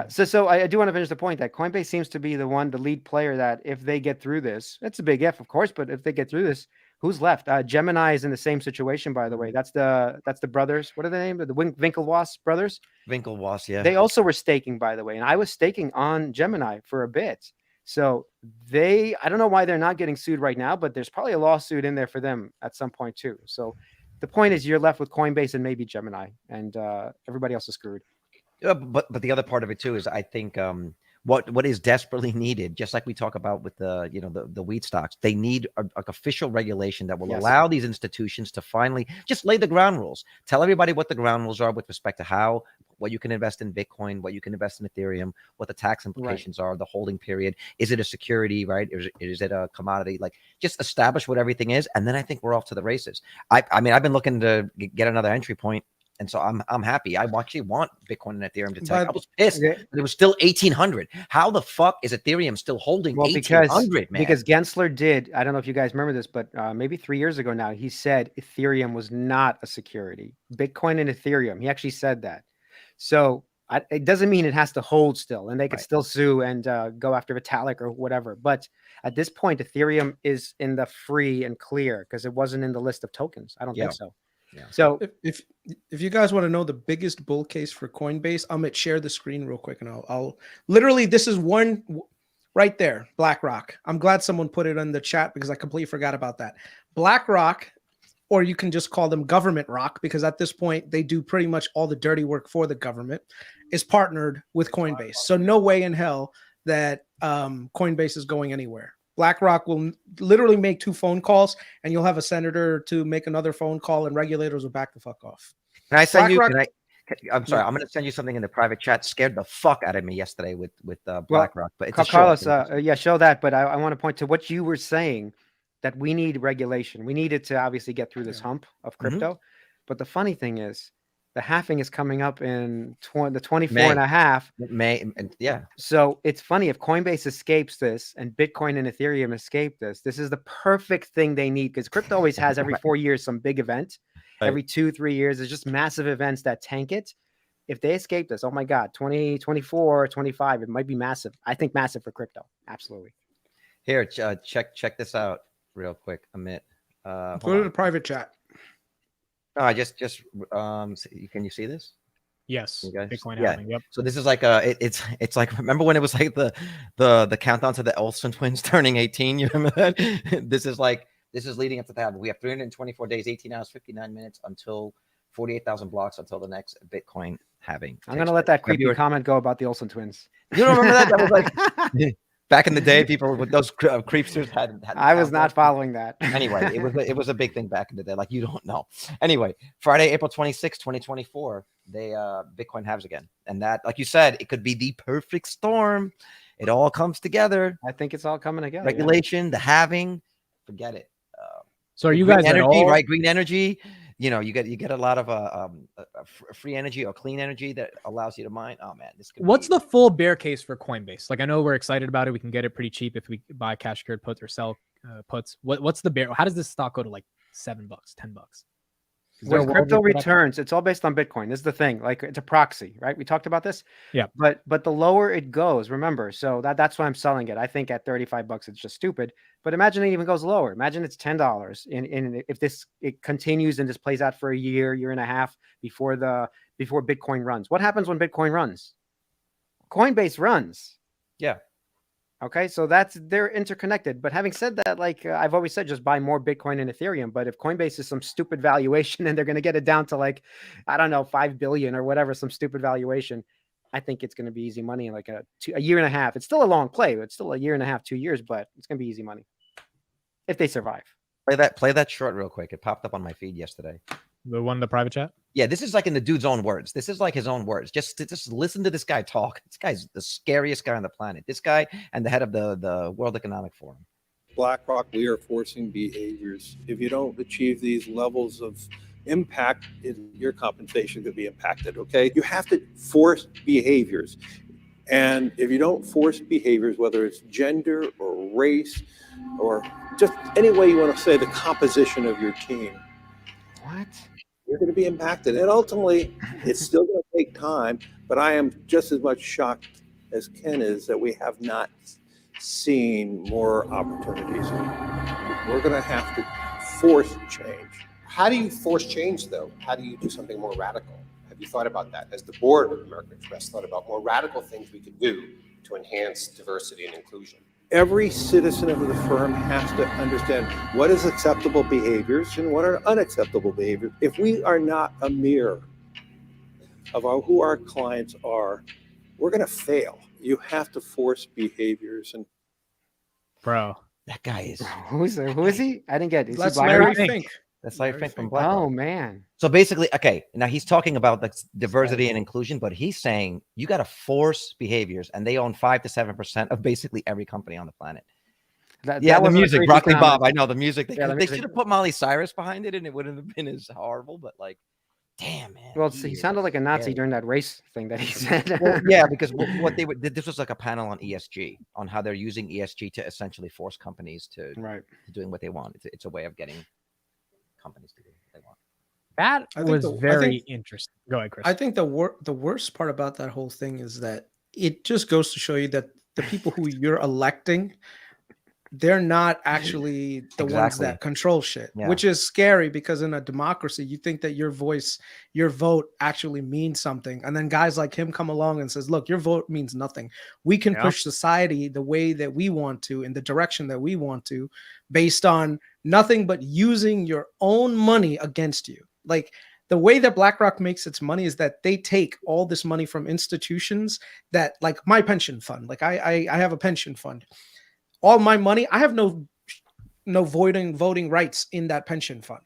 So I do want to finish the point that Coinbase seems to be the lead player that if they get through this, it's a big if, of course, but if they get through this, who's left? Gemini is in the same situation, by the way. That's the brothers. What are the name? The Winklevoss brothers. Winklevoss, yeah. They also were staking, by the way, and I was staking on Gemini for a bit. So I don't know why they're not getting sued right now, but there's probably a lawsuit in there for them at some point too. So the point is you're left with Coinbase and maybe Gemini, and everybody else is screwed. But the other part of it too is I think what is desperately needed, just like we talk about with the the wheat stocks, they need a official regulation that will Yes. allow these institutions to finally just lay the ground rules. Tell everybody what the ground rules are with respect to what you can invest in Bitcoin, what you can invest in Ethereum, what the tax implications are, the holding period. Is it a security, right? Is it a commodity? Like, just establish what everything is, and then I think we're off to the races. I mean, I've been looking to get another entry point. And so I'm happy. I actually want Bitcoin and Ethereum to take. I was pissed that it was still 1,800. How the fuck is Ethereum still holding 1,800, man? Because Gensler did. I don't know if you guys remember this, but maybe 3 years ago now, he said Ethereum was not a security. Bitcoin and Ethereum. He actually said that. So it doesn't mean it has to hold still, and they could still sue and go after Vitalik or whatever. But at this point, Ethereum is in the free and clear because it wasn't in the list of tokens. I don't think so. Yeah. So if you guys want to know the biggest bull case for Coinbase, I'm gonna share the screen real quick, and I'll literally, this is one right there, BlackRock. I'm glad someone put it in the chat because I completely forgot about that. BlackRock, or you can just call them Government Rock, because at this point they do pretty much all the dirty work for the government, is partnered with Coinbase. So no way in hell that Coinbase is going anywhere. BlackRock will literally make 2 phone calls, and you'll have a senator to make another phone call, and regulators will back the fuck off. Can I send BlackRock, I'm sorry. I'm going to send you something in the private chat. Scared the fuck out of me yesterday with BlackRock. But it's Carlos, yeah, show that. But I want to point to what you were saying, that we need regulation. We needed to obviously get through this hump of crypto. But the funny thing is, the halving is coming up in the 24 and a half. May, yeah. So it's funny, if Coinbase escapes this and Bitcoin and Ethereum escape this is the perfect thing they need, because crypto always has every 4 years some big event. Every 2-3 years, there's just massive events that tank it. If they escape this, oh my God, 2024, 25, it might be massive. I think massive for crypto. Absolutely. Here, check this out real quick, Amit. go to the private chat. No, I just can you see this? Yes. Bitcoin Yeah. halving. Yep. So this is like it's like, remember when it was like the countdown to the Olsen twins turning 18? You remember that? This is leading up to that. We have 324 days, 18 hours, 59 minutes until 48,000 blocks until the next Bitcoin halving. I'm gonna let that creepy comment go about the Olsen twins. You don't remember that? That was like back in the day, people with those creepsters had I was not following that. Anyway, it was a big thing back in the day. Like, you don't know. Anyway, Friday, April 26, 2024, they Bitcoin halves again. And that, like you said, it could be the perfect storm. It all comes together. I think it's all coming together. Regulation, the halving, forget it. So are you guys energy, at all, right? Green energy. You know, you get a lot of free energy or clean energy that allows you to mine. Oh man, this could what's the full bear case for Coinbase? Like, I know we're excited about it. We can get it pretty cheap if we buy cash secured puts or sell puts. What's the bear? How does this stock go to like $7, $10? When crypto returns, it's all based on Bitcoin. This is the thing. Like, it's a proxy, right? We talked about this. Yeah. But the lower it goes, remember, so that's why I'm selling it. I think at $35, it's just stupid. But imagine it even goes lower. Imagine it's $10. And if it continues and this plays out for a year and a half before Bitcoin runs. What happens when Bitcoin runs? Coinbase runs. Yeah. Okay, so they're interconnected. But having said that, like I've always said, just buy more Bitcoin and Ethereum. But if Coinbase is some stupid valuation and they're going to get it down to like, I don't know, 5 billion or whatever, some stupid valuation, I think it's going to be easy money in like a year and a half. It's still a long play, but it's still a year and a half, 2 years, but it's going to be easy money if they survive. Play that short real quick. It popped up on my feed yesterday. The one in the private chat? Yeah, this is like in the dude's own words. This is like his own words. Just listen to this guy talk. This guy's the scariest guy on the planet. This guy and the head of the World Economic Forum. BlackRock, we are forcing behaviors. If you don't achieve these levels of impact, your compensation could be impacted, okay? You have to force behaviors. And if you don't force behaviors, whether it's gender or race or just any way you want to say the composition of your team, What? you're going to be impacted. And ultimately, it's still going to take time, but I am just as much shocked as Ken is that we have not seen more opportunities. We're going to have to force change. How do you force change, though? How do you do something more radical? Have you thought about that? Has the board of American Express thought about more radical things we could do to enhance diversity and inclusion? Every citizen of the firm has to understand what is acceptable behaviors and what are unacceptable behaviors. If we are not a mirror of who our clients are, we're going to fail. You have to force behaviors. And Bro. That guy is. Who is he? I didn't get it. Is he That's BlackRock? Larry Fink? Fink. That's Larry Larry Fink from Fink. BlackRock. Oh man. So basically, okay, now he's talking about the diversity and inclusion, but he's saying you got to force behaviors, and they own 5 to 7% of basically every company on the planet. That Yeah, the was an music, egregious Broccoli comment. Bob. I know the music. They, Yeah, the they music. should have put Miley Cyrus behind it, and it wouldn't have been as horrible. But like, damn man. Well, he sounded like a Nazi scary. during that race thing that he said. Well, yeah, because what they were, this was like a panel on ESG, on how they're using ESG to essentially force companies to Right. doing what they want. It's a way of getting companies to do what they want. That I think was the- I very think- interesting. Go ahead, Chris. I think the worst part about that whole thing is that it just goes to show you that the people who you're electing, they're not actually the ones Exactly. that control shit, Yeah. which is scary because in a democracy, you think that your vote actually means something. And then guys like him come along and says, look, your vote means nothing. We can Yeah. push society the way that we want to, in the direction that we want to, based on nothing but using your own money against you. Like, the way that BlackRock makes its money is that they take all this money from institutions that, like my pension fund, like I have a pension fund. All my money, I have no voting rights in that pension fund.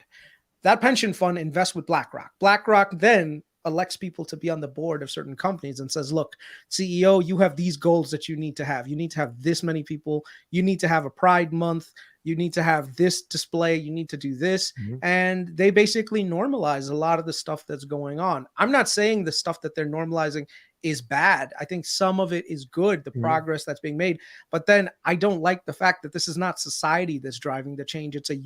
That pension fund invests with BlackRock. BlackRock then elects people to be on the board of certain companies and says, look, CEO, you have these goals that you need to have. You need to have this many people. You need to have a Pride Month. You need to have this display. You need to do this. Mhm. And they basically normalize a lot of the stuff that's going on. I'm not saying the stuff that they're normalizing is bad. I think some of it is good, the Mhm. progress that's being made. But then I don't like the fact that this is not society that's driving the change. It's a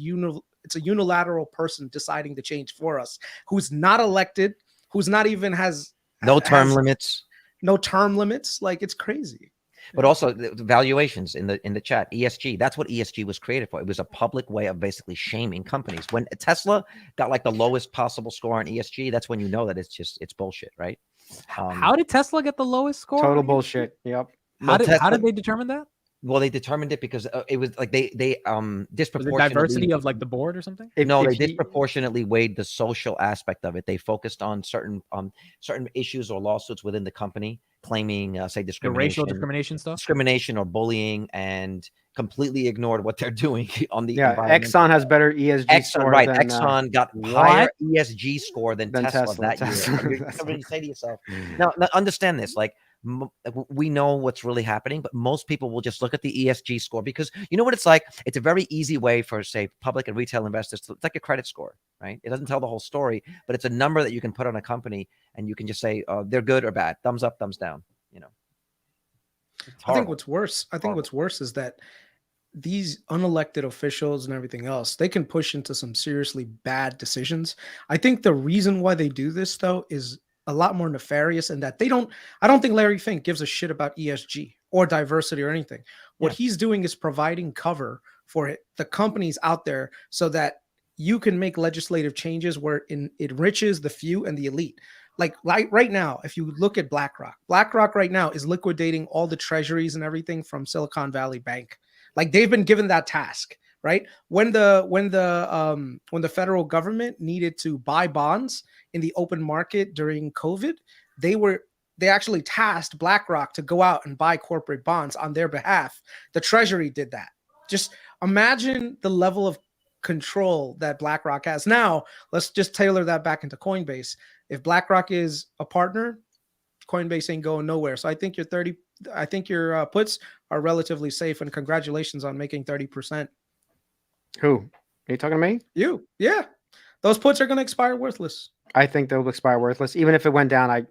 unilateral person deciding the change for us, who's not elected, who's not even has No term has limits. no term limits. Like, it's crazy. But also the valuations in the chat, ESG. That's what ESG was created for. It was a public way of basically shaming companies. When Tesla got like the lowest possible score on ESG, that's when you know that it's bullshit, right? How did Tesla get the lowest score? Total on ESG? bullshit. Yep. How did Tesla- they determine that? Well, they determined it because it was like they Was it disproportionately diversity of like the board or something? no, they he- disproportionately weighed the social aspect of it. They focused on certain issues or lawsuits within the company claiming, say, The racial discrimination stuff. discrimination or bullying, and completely ignored what they're doing on the Yeah, environment. Exxon has better ESG Exxon, score right? than Exxon got what? higher ESG score than Than Tesla, Tesla. that Tesla. year. And you're gonna really say to yourself, now understand this, like. We know what's really happening, but most people will just look at the ESG score because you know what it's like. It's a very easy way for, say, public and retail investors to, it's like a credit score, right? It doesn't tell the whole story, but it's a number that you can put on a company, and you can just say they're good or bad, thumbs up, thumbs down. You know, I think what's worse is that these unelected officials and everything else, they can push into some seriously bad decisions. I think the reason why they do this, though, is a lot more nefarious in that I don't think Larry Fink gives a shit about ESG or diversity or anything. What he's doing is providing cover for the companies out there so that you can make legislative changes where it enriches the few and the elite. Like right now, if you look at BlackRock right now is liquidating all the treasuries and everything from Silicon Valley Bank. Like, they've been given that task, right? When the federal government needed to buy bonds in the open market during COVID, they actually tasked BlackRock to go out and buy corporate bonds on their behalf. The Treasury did that. Just imagine the level of control that BlackRock has. Now, let's just tailor that back into Coinbase. If BlackRock is a partner, Coinbase ain't going nowhere. So I think your puts are relatively safe, and congratulations on making 30%. Who? Are you talking to me? Yeah. Those puts are going to expire worthless. I think they'll expire worthless. Even if it went down,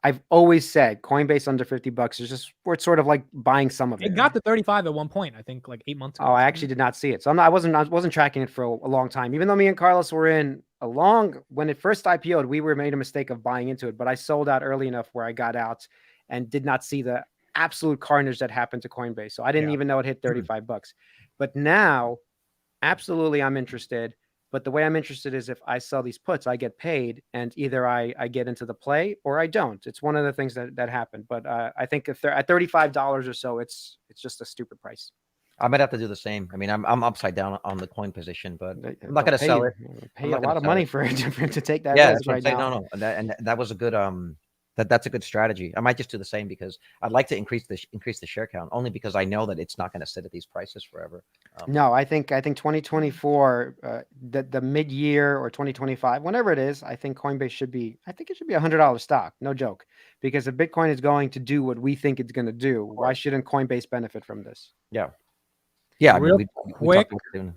I've always said Coinbase under $50 is just, we're sort of like buying some of it. It got to 35 at one point, I think, like 8 months ago. Oh, I actually did not see it. So I wasn't tracking it for a long time. Even though me and Carlos were in when it first IPO'd, we made a mistake of buying into it, but I sold out early enough where I got out and did not see the absolute carnage that happened to Coinbase. So I didn't even know it hit $35. But now, absolutely, I'm interested. But the way I'm interested is if I sell these puts, I get paid, and either I get into the play or I don't. It's one of the things that happened. But I think if they're at $35 or so, it's just a stupid price. I might have to do the same. I mean, I'm upside down on the coin position, but I'm not They'll going to pay sell you- it. Pay I'm a not gonna lot of sell money it. for it to take that Yeah, risk that's what I'm right saying. now. No, and that was a good that's a good strategy. I might just do the same because I'd like to increase the share count only because I know that it's not going to sit at these prices forever. No, I think 2024, the mid year or 2025, whenever it is, I think Coinbase should be. I think it should be $100 stock. No joke, because if Bitcoin is going to do what we think it's going to do, why shouldn't Coinbase benefit from this? Yeah, I mean, Real we quick, talked about it soon.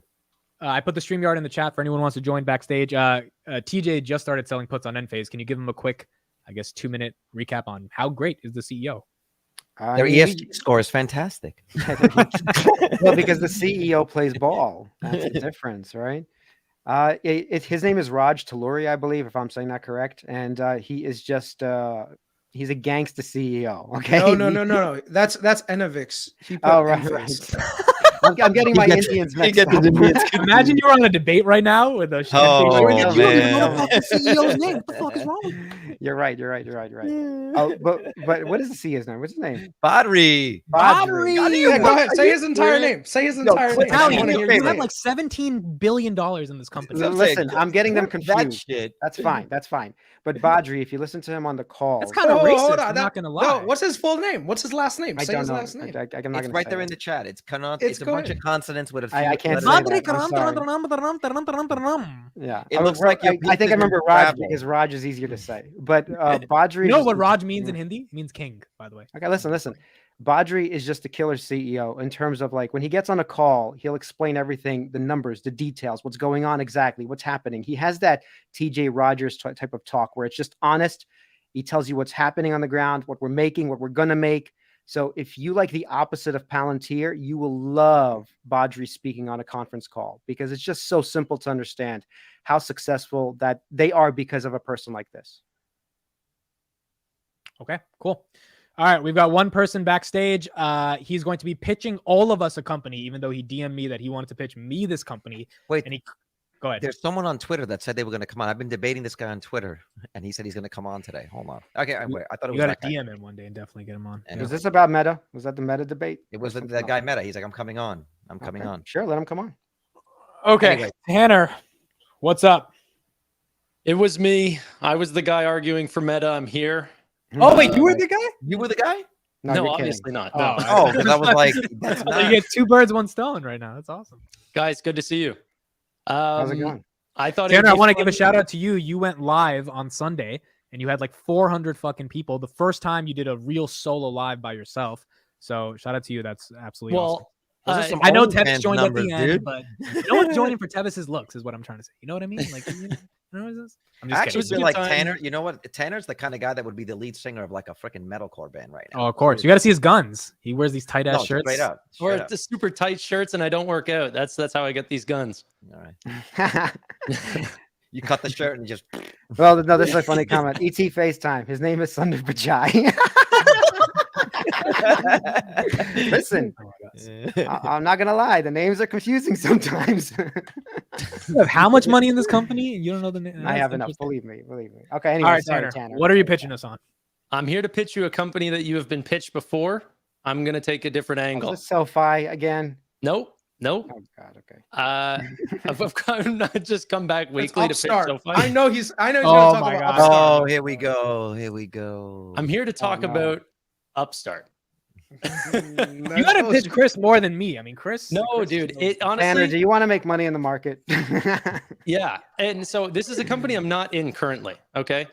I put the StreamYard in the chat for anyone who wants to join backstage. TJ just started selling puts on Enphase. Can you give him a quick, I guess, 2-minute recap on how great is the CEO? Their ESG score is fantastic. Well, because the CEO plays ball. That's the difference, right? His name is Raj Talluri, I believe, if I'm saying that correct. And he is just he's a gangster CEO. Okay. No. That's Enovix. He put Oh, right. Enphase. I'm getting my Indians mixed up. Imagine you're on a debate right now with a Oh, Enphase. man. You don't even know about the CEO's name. What the fuck is wrong with you? You're right. Oh, but what is the CEO's name? What's his name? Badri. Badri. Yeah, go ahead. Say his entire name. Say his entire name. I Italian, wanna you hear you have say like $17 billion in this company. Listen, I'm getting them That confused. shit. That's fine. But Badri, if you listen to him on the call, That's kind of hold racist. on. I'm not gonna lie. No, what's his full name? What's his last name? I Say don't his know. last name. I'm not It's gonna right say there it. in the chat. It's It's a bunch of good. consonants with a few I can't letters. say that. I'm sorry. Yeah, It looks like your I think I pieces remember of Raj travel. because Raj is easier to say. But Badri, You know is what just- Raj means in Hindi? It means king, by the way. Okay, listen. Badri is just a killer CEO in terms of like when he gets on a call, he'll explain everything, the numbers, the details, what's going on exactly, what's happening. He has that TJ Rogers type of talk where it's just honest. He tells you what's happening on the ground, what we're making, what we're gonna make. So if you like the opposite of Palantir, you will love Badri speaking on a conference call because it's just so simple to understand how successful that they are because of a person like this. Okay, cool. All right, we've got one person backstage. He's going to be pitching all of us a company, even though he DM'd me that he wanted to pitch me this company. Wait, And go ahead. there's someone on Twitter that said they were going to come on. I've been debating this guy on Twitter, and he said he's going to come on today. Hold on. Okay, wait. I thought it You was got that to guy. DM him one day and definitely get him on. And Was this about Meta? Was that the Meta debate? It was Or the something guy else? Meta. He's like, I'm coming on. I'm coming Okay, on. Sure, let him come on. Okay, Anyway. Tanner, what's up? It was me. I was the guy arguing for Meta. I'm here. Oh, wait, you were the guy? You were the guy? No, No, you're kidding. obviously not. Oh, No. Oh, because I was like, that's So not. you get 2 birds, 1 stone right now. That's awesome. Guys, good to see you. How's it going? I thought Tanner, I want to to give a shout out to you. You went live on Sunday and you had like 400 fucking people. The first time you did a real solo live by yourself. So shout out to you. That's absolutely awesome. Well, Those are some I know OnlyFans Tevis joined numbers, at the end, dude. but no one's joining for Tevis's looks, is what I'm trying to say. You know what I mean? Like, you know what this? I'm I just actually kidding. feel Good like time. Tanner. You know what? Tanner's the kind of guy that would be the lead singer of like a freaking metalcore band right now. Oh, of course. You got to see his guns. He wears these tight ass No, shirts. straight up. or Straight up. the super tight shirts, and I don't work out. That's how I get these guns. All right. You cut the shirt and just. Well, no, this is a funny comment. ET FaceTime. His name is Sundar Pichai. Listen, Oh my God. I'm not gonna lie. The names are confusing sometimes. You have how much money in this company and you don't know the name? I have enough. Believe me. Okay. Anyway, All right, sorry, Tanner. Tanner. What are you pitching us on? I'm here to pitch you a company that you have been pitched before. I'm gonna take a different angle. Is this SoFi again? Nope. Oh God. Okay. I've not just come back It's weekly to pitch Upstart. SoFi. I know he's Oh going to talk my about God. Upstart. Oh, here we go. Here we go. I'm here to talk no. about Upstart. You got to pitch Chris more than me. I mean, Chris. No, Chris dude. is- It Tanner, honestly, do you want to make money in the market? yeah. And so this is a company I'm not in currently. Okay.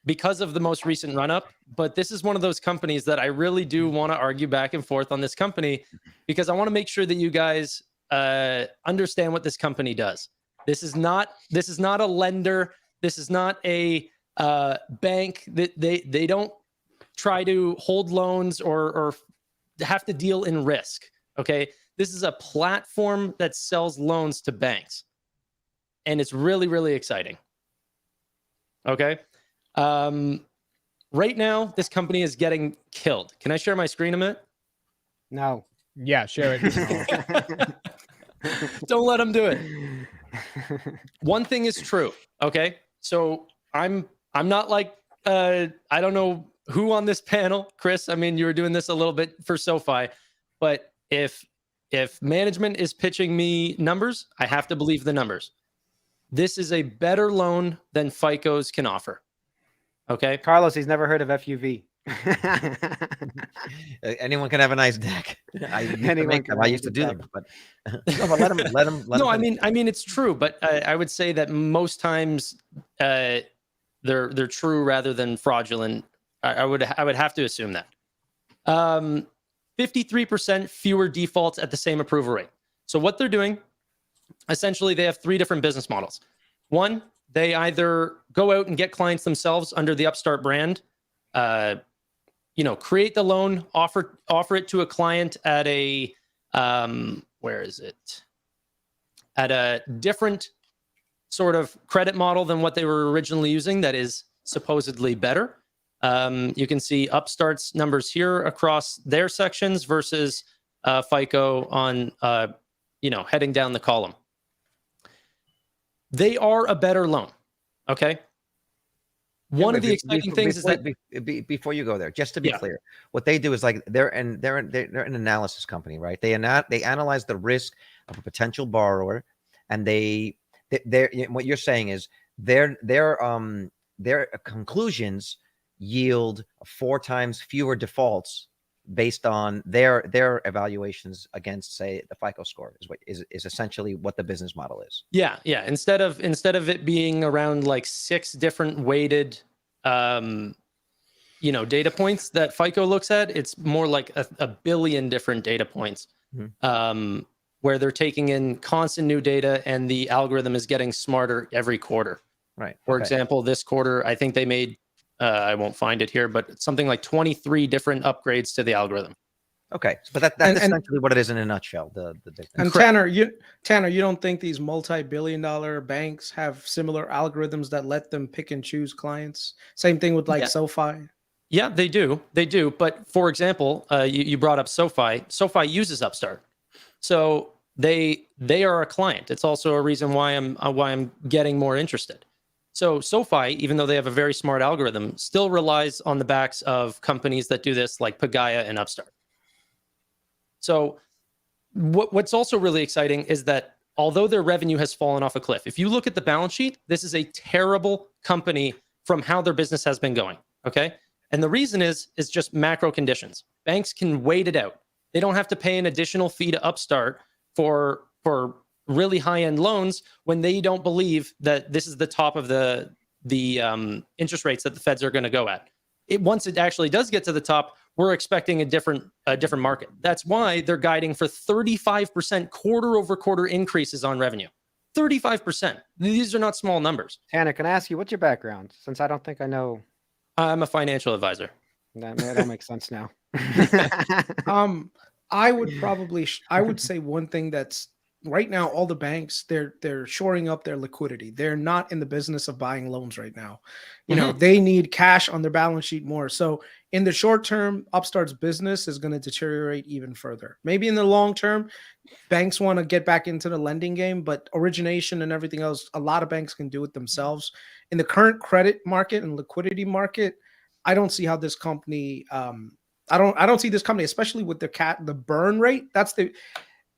Because of the most recent run up. But this is one of those companies that I really do want to argue back and forth on this company because I want to make sure that you guys understand what this company does. This is not a lender. This is not a bank that they don't try to hold loans or have to deal in risk. Okay. This is a platform that sells loans to banks. And it's really, really exciting. Okay. Right now, this company is getting killed. Can I share my screen a minute? No. Yeah, share it. Don't let them do it. One thing is true. Okay. So I'm not like, I don't know who on this panel, Chris. I mean, you were doing this a little bit for SoFi, but if If management is pitching me numbers, I have to believe the numbers. This is a better loan than FICO's can offer. Okay. Carlos, he's never heard of FUV. Anyone can have a nice deck. I used to Anyone make can them. I have a used to good do deck. them, but no, but let them. No, I mean, it's true, but I would say that most times they're true rather than fraudulent. I would have to assume that. 53% fewer defaults at the same approval rate. So what they're doing, essentially, they have three different business models. One, they either go out and get clients themselves under the Upstart brand, create the loan, offer it to a client at a at a different sort of credit model than what they were originally using that is supposedly better. You can see Upstart's numbers here across their sections versus FICO on heading down the column. They are a better loan. Okay. One of the exciting things is that before you go there, just to be clear, what they do is like they're an analysis company, right? They analyze the risk of a potential borrower, and what you're saying is their conclusions yield 4 times fewer defaults based on their evaluations against, say, the FICO score is essentially what the business model is. Yeah. Instead of it being around like 6 different weighted data points that FICO looks at, it's more like a billion different data points, where they're taking in constant new data and the algorithm is getting smarter every quarter. Right. For example, this quarter, I think they made I won't find it here, but it's something like 23 different upgrades to the algorithm. Okay, but that's essentially what it is in a nutshell. The and Tanner, you don't think these multi-billion-dollar banks have similar algorithms that let them pick and choose clients? Same thing with SoFi. Yeah, they do. But for example, you brought up SoFi. SoFi uses Upstart, so they are a client. It's also a reason why I'm getting more interested. So SoFi, even though they have a very smart algorithm, still relies on the backs of companies that do this, like Pagaya and Upstart. So what's also really exciting is that although their revenue has fallen off a cliff, if you look at the balance sheet, this is a terrible company from how their business has been going, okay? And the reason is just macro conditions. Banks can wait it out. They don't have to pay an additional fee to Upstart for really high-end loans when they don't believe that this is the top of the interest rates that the feds are going to go at. Once it actually does get to the top, we're expecting a different market. That's why they're guiding for 35% quarter-over-quarter increases on revenue. 35%. These are not small numbers. Tanner, can I ask you, what's your background? Since I don't think I know. I'm a financial advisor. That makes sense now. I would say one thing that's right now, all the banks, they're shoring up their liquidity. They're not in the business of buying loans right now. They need cash on their balance sheet more. So in the short term, Upstart's business is going to deteriorate even further. Maybe in the long term, banks want to get back into the lending game, but origination and everything else, a lot of banks can do it themselves. In the current credit market and liquidity market, I don't see how this company, I don't see this company, especially with the burn rate.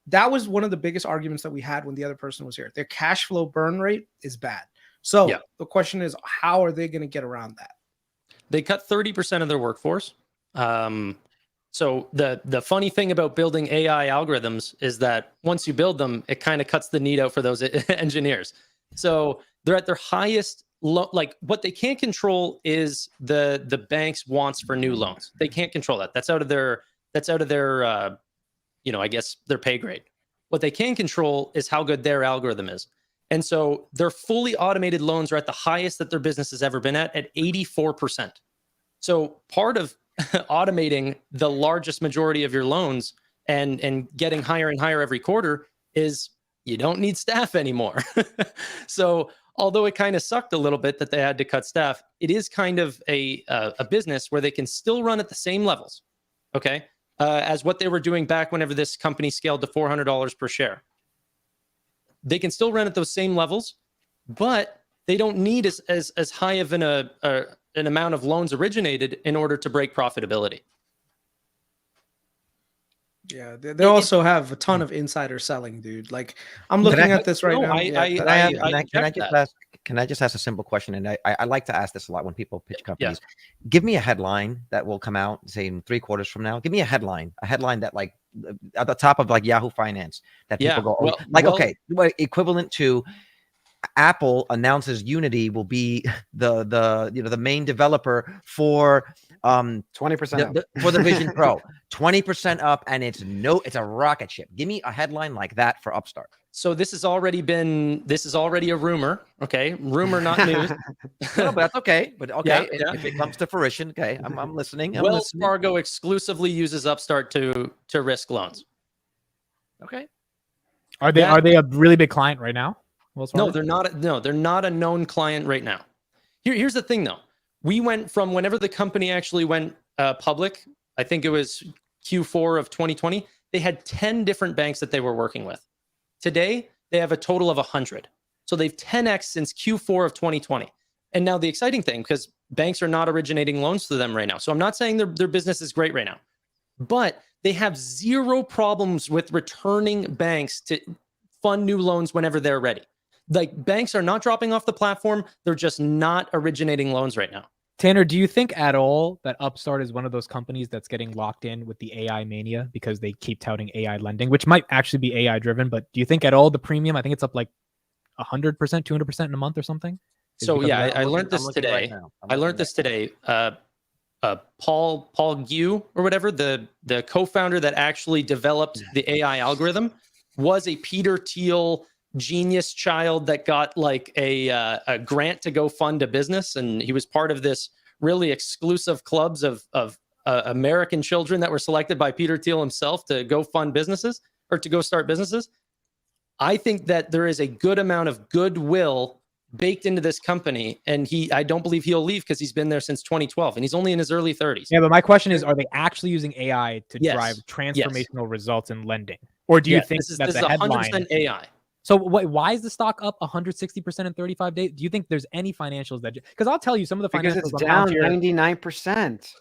That was one of the biggest arguments that we had when the other person was here. Their cash flow burn rate is bad. So the question is, how are they going to get around that? They cut 30% of their workforce. So the funny thing about building AI algorithms is that once you build them, it kind of cuts the need out for those engineers. So they're at their highest, like what they can't control is the bank's wants for new loans. They can't control that. That's out of their I guess their pay grade. What they can control is how good their algorithm is. And so their fully automated loans are at the highest that their business has ever been at 84%. So part of automating the largest majority of your loans and getting higher and higher every quarter is you don't need staff anymore. So although it kind of sucked a little bit that they had to cut staff, it is kind of a business where they can still run at the same levels, okay, as what they were doing back whenever this company scaled to $400 per share. They can still run at those same levels, but they don't need as high of an amount of loans originated in order to break profitability. Yeah, they also have a ton of insider selling, dude. Like I'm looking at this right No, now. Can I just ask a simple question? And I like to ask this a lot when people pitch companies. Yeah. Give me a headline that will come out, say in 3 quarters from now. Give me a headline that like at the top of like Yahoo Finance that people go, oh, okay, equivalent to Apple announces Unity will be the main developer for 20% for the Vision Pro, 20% up, and it's a rocket ship. Give me a headline like that for Upstart. So this is already a rumor. Okay, rumor, not news. No, but that's okay. But okay, Yeah. if it comes to fruition, okay, I'm listening. Wells Fargo exclusively uses Upstart to risk loans. Okay. Are they a really big client right now? No, they're not. No, they're not a known client right now. Here's the thing, though. We went from whenever the company actually went public, I think it was Q4 of 2020, they had 10 different banks that they were working with. Today, they have a total of 100. So they've 10x since Q4 of 2020. And now the exciting thing, because banks are not originating loans to them right now. So I'm not saying their business is great right now, but they have zero problems with returning banks to fund new loans whenever they're ready. Like banks are not dropping off the platform. They're just not originating loans right now. Tanner, do you think at all that Upstart is one of those companies that's getting locked in with the AI mania because they keep touting AI lending, which might actually be AI driven? But do you think at all the premium, I think it's up like 100%, 200% in a month or something? So yeah, I learned this today. I learned this today. Paul Gu or whatever, the co-founder that actually developed the AI algorithm, was a Peter Thiel genius child that got like a grant to go fund a business, and he was part of this really exclusive clubs of American children that were selected by Peter Thiel himself to go fund businesses or to go start businesses. I think that there is a good amount of goodwill baked into this company, and I don't believe he'll leave because he's been there since 2012 and he's only in his early 30s. Yeah, but my question is, are they actually using AI to drive transformational results in lending? Or do you think this that's is a headline? 100% AI. So why is the stock up 160% in 35 days? Do you think there's any financials that, because I'll tell you some of the financials because it's down 99%.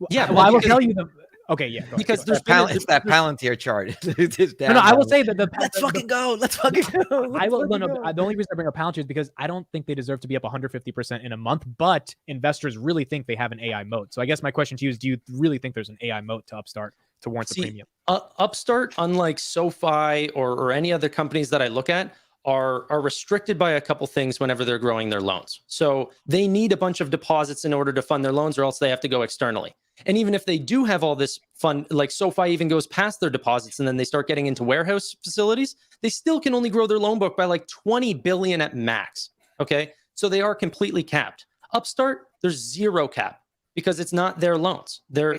Yeah, well, I will tell you the. Okay, yeah. Because it's that Palantir chart. It's down. No, I will say that let's fucking go. Let's fucking go. I will. No, the only reason I bring up Palantir is because I don't think they deserve to be up 150% in a month, but investors really think they have an AI moat. So I guess my question to you is, do you really think there's an AI moat to Upstart to warrant the premium? Upstart, unlike SoFi or any other companies that I look at, are restricted by a couple things whenever they're growing their loans. So they need a bunch of deposits in order to fund their loans, or else they have to go externally. And even if they do have all this fund, like SoFi even goes past their deposits and then they start getting into warehouse facilities, they still can only grow their loan book by like 20 billion at max. Okay. So they are completely capped. Upstart, there's zero cap because it's not their loans. They're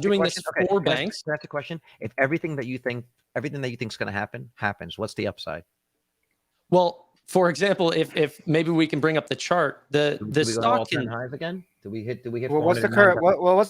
doing this for banks. That's the question. If everything that you think is going to happen happens, what's the upside? Well, for example, if maybe we can bring up the chart, the stock can highs again. Do we hit? Well, what's the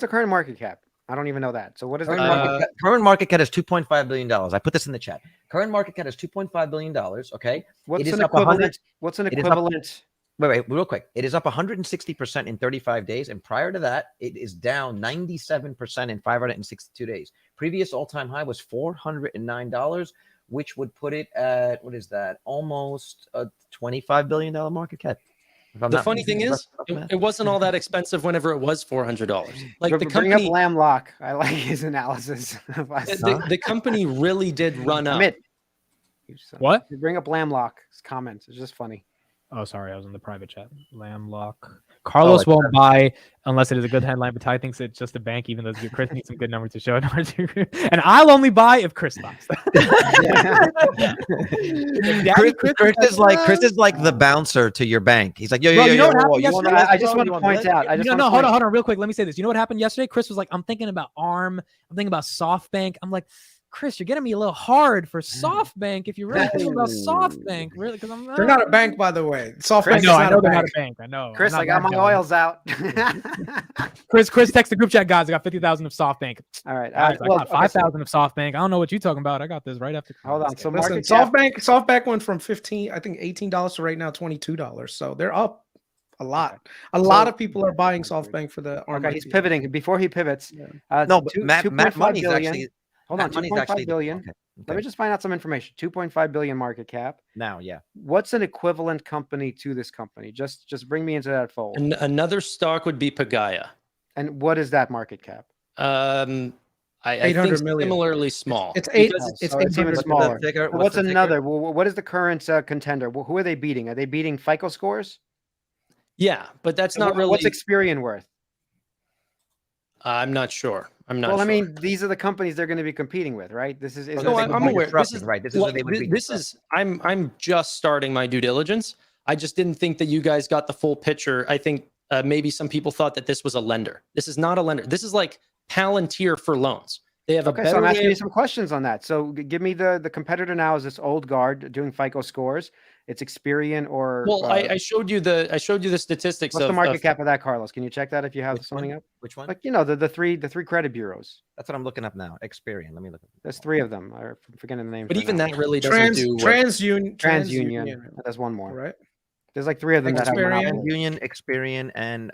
current market cap? I don't even know that. So what is the current market cap is $2.5 billion. I put this in the chat. Current market cap is $2.5 billion. Okay. What's an equivalent? What's an equivalent? Wait, real quick. It is up 160% in 35 days, and prior to that, it is down 97% in 562 days. Previous all-time high was $409, which would put it at, what is that? Almost a $25 billion market cap. The funny thing is, it wasn't all that expensive whenever it was $400. Like the company, bring up Lamb Lock. I like his analysis. The company really did run up. What? You bring up Lamb Lock's comments. It's just funny. Oh, sorry, I was in the private chat. Lamb Lock. Carlos won't buy unless it is a good headline, but Ty thinks it's just a bank, even though Chris needs some good numbers to show it. And I'll only buy if Chris buys. Chris is like the bouncer to your bank. He's like, yo. I just want to point out. Hold on, real quick. Let me say this. You know what happened yesterday? Chris was like, I'm thinking about ARM. I'm thinking about SoftBank. I'm like, Chris, you're getting me a little hard for SoftBank. If you're really thinking about SoftBank, really, because they're not a bank, by the way. SoftBank. I know they're not a bank. I know. Chris, I got my oils out. Chris, text the group chat, guys. I got 50,000 of SoftBank. All right. I got 5,000 of SoftBank. I don't know what you're talking about. I got this right after. Hold on. So SoftBank went from $18 to right now $22. So they're up a lot. A lot of people are buying SoftBank for the ARM. Okay, he's pivoting. Before he pivots, Matt Money's actually. Hold on, That money's 2.5 billion. okay. Let me just find out some information. 2.5 billion market cap. Now, yeah. What's an equivalent company to this company? Just bring me into that fold. Another stock would be Pagaya. And what is that market cap? I 800 think million. similarly small. It's eight. Because It's So it's even 800 smaller. ticker? Well, What's what's the ticker? another? What is the current contender? Who are they beating? Are they beating FICO scores? Yeah, but that's And not really. What's Experian worth? I'm not sure. I'm not Well, sure. I mean, these are the companies they're going to be competing with, right? This is. Oh, No, they I'm would be aware. This disrupting, is right. This is well, what they would be this is. I'm just starting my due diligence. I just didn't think that you guys got the full picture. I think maybe some people thought that this was a lender. This is not a lender. This is like Palantir for loans. They have Okay, a so better I'm asking way you of- some questions on that. So give me the competitor now is this old guard doing FICO scores. It's Experian or Well, I showed you the statistics what's of the market cap of that, Carlos? Can you check that if you have Which something one? up? Which one? Like the three credit bureaus. That's what I'm looking up now. Experian. Let me look. There's three of them. I'm forgetting the names. But right even now. that really doesn't do what, TransUnion. There's one more. Right. There's like three of them that have Experian. monopoly. Union, Experian, and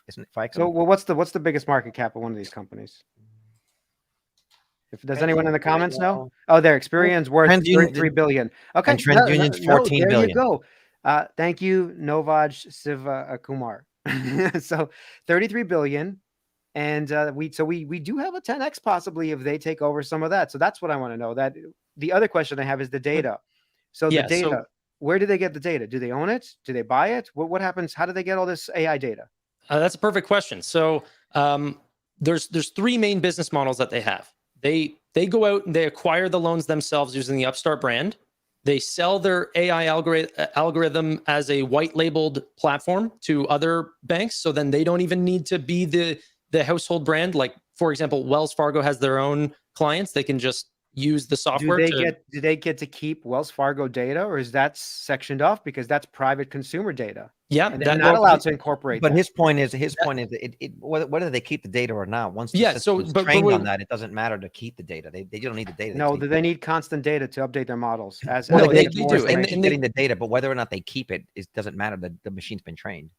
isn't it FICO? So, well, what's the biggest market cap of one of these companies? If does anyone in the comments know? Oh, there, Experian's worth TransUnion 33 billion. Okay, and TransUnion's 14 there billion. you go. Thank you, Novaj Siva Kumar. So 33 billion, and we do have a 10x possibly if they take over some of that. So that's what I want to know. That the other question I have is the data. So Yeah, the data, so- where do they get the data? Do they own it? Do they buy it? What happens? How do they get all this AI data? That's a perfect question. So there's three main business models that they have. They go out and they acquire the loans themselves using the Upstart brand. They sell their AI algorithm as a white labeled platform to other banks. So then they don't even need to be the household brand. Like, for example, Wells Fargo has their own clients. They can just use the software. Do they get to keep Wells Fargo data, or is that sectioned off because that's private consumer data? Yeah, And they're not allowed to incorporate. But that. his point is whether they keep the data or not. Once the Yeah, system is but trained wait. on that, it doesn't matter to keep the data. They don't need the data. No, just they need constant data to update their models. As well, No, they they do, do, and and keep they- getting the data, but whether or not they keep it, it doesn't matter. The machine's been trained.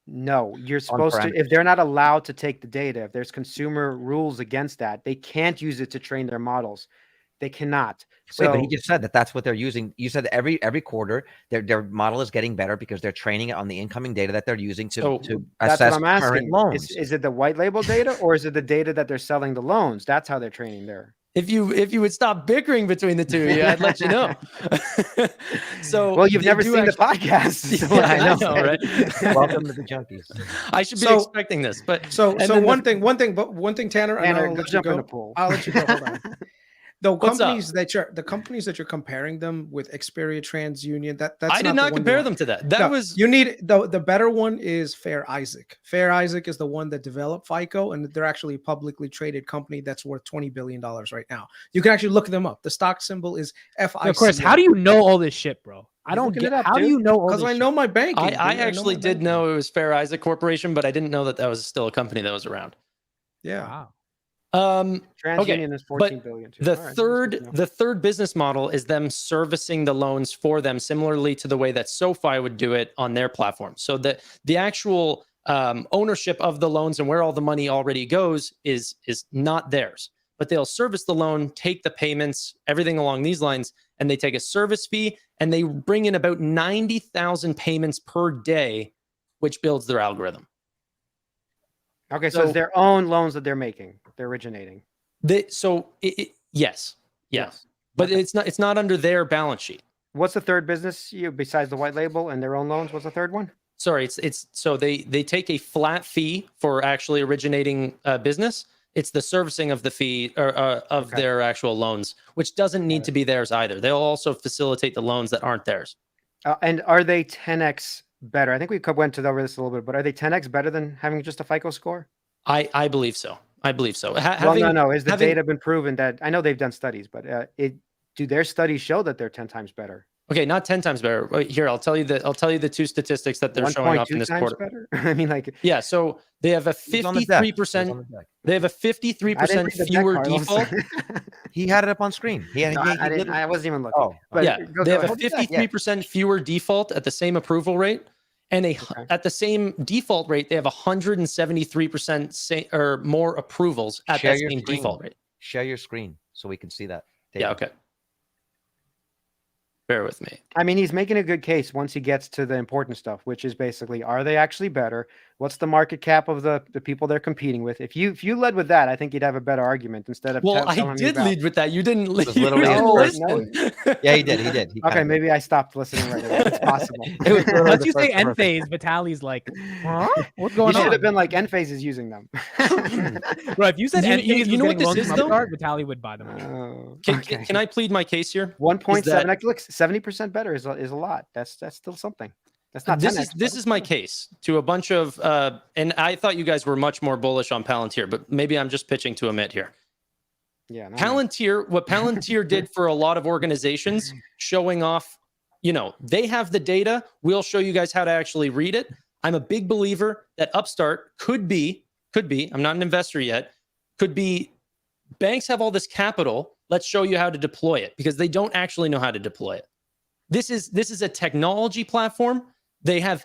No, you're supposed to. parameters. If they're not allowed to take the data, if there's consumer rules against that, they can't use it to train their models. They cannot. So Wait, but he just said that's what they're using. You said that every quarter their model is getting better because they're training it on the incoming data that they're using So to that's assess what I'm current asking. loans. Is it the white label data or is it the data that they're selling the loans? That's how they're training there. If you would stop bickering between the two, yeah, I'd let you know. So Well, you've they never do seen the actually- podcast. so Yeah, I what can know, say? right? Welcome to the junkies. I should be So- expecting this, but So and so then one thing, Tanner, and Tanner, I'll go let you jump in go. the pool. I'll let you go. Hold on. The What's up? companies that you're comparing them with, Experian, TransUnion, that's I did the not one you compare want. them to that. That No, was you need the better one is Fair Isaac. Fair Isaac is the one that developed FICO, and they're actually a publicly traded company that's worth $20 billion right now. You can actually look them up. The stock symbol is FICO. Of course, how do you know all this shit, bro? I He's don't looking get it up, how do dude. you know all this Because I shit? know my banking. I dude. actually my did banking. know it was Fair Isaac Corporation, but I didn't know that was still a company that was around. Yeah. Wow. TransUnion is 14 billion too. The All right, that's good to know. the third business model is them servicing the loans for them, similarly to the way that SoFi would do it on their platform. So the actual ownership of the loans and where all the money already goes is not theirs, but they'll service the loan, take the payments, everything along these lines, and they take a service fee and they bring in about 90,000 payments per day, which builds their algorithm. Okay, so it's their own loans that they're making, they're originating. Yes, but Okay. it's not under their balance sheet. What's the third business besides the white label and their own loans? What's the third one? Sorry, it's so they take a flat fee for actually originating business. It's the servicing of the fee or of Okay. their actual loans, which doesn't need to be theirs either. They'll also facilitate the loans that aren't theirs. And are they 10x better? I think we went over this a little bit, but are they 10x better than having just a FICO score? I believe so. I believe so. No. Is the data been proven that? I know they've done studies, but do their studies show that they're 10 times better? Okay, not 10 times better. Wait, here, I'll tell you the two statistics that they're showing up in 1.2 this times quarter. better? I mean, like, Yeah, so they have a He's on the deck. He's 53%. on the deck. They have a I didn't 53% read the deck, fewer Carlos. default. He had it up on screen. No, I wasn't even looking. Oh, But Yeah, they have a ahead. 53% fewer default at the same approval rate, and at the same default rate, they have 173% or more approvals at Share that your same screen. default rate. Share your screen so we can see that. Yeah, okay. Bear with me. I mean, he's making a good case once he gets to the important stuff, which is basically, are they actually better? What's the market cap of the people they're competing with? If you led with that, I think you'd have a better argument instead of Well, I telling me did about- lead with that. You didn't lead. was literally No, his no. Yeah, he did. He did. He Okay, kinda maybe I stopped listening right away. It's possible. It was literally Once the you say first end perfect. phase, Vitaly's like, huh? What's You going should on? have been like, Enphase is using them. Bro, if you said You- end you- phase you was know what getting this loans is, from though? Upstart, Vitaly would buy them. Oh, Can, okay. can I plead my case here? 1.7 that- look, 70% better is a lot. That's still something. That's not This 10x, is this but is my case to a bunch of and I thought you guys were much more bullish on Palantir, but maybe I'm just pitching to Amit here. yeah. No, Palantir, what Palantir did for a lot of organizations, showing off, they have the data. We'll show you guys how to actually read it. I'm a big believer that Upstart could be, I'm not an investor yet, could be banks have all this capital. Let's show you how to deploy it because they don't actually know how to deploy it. This is a technology platform. They have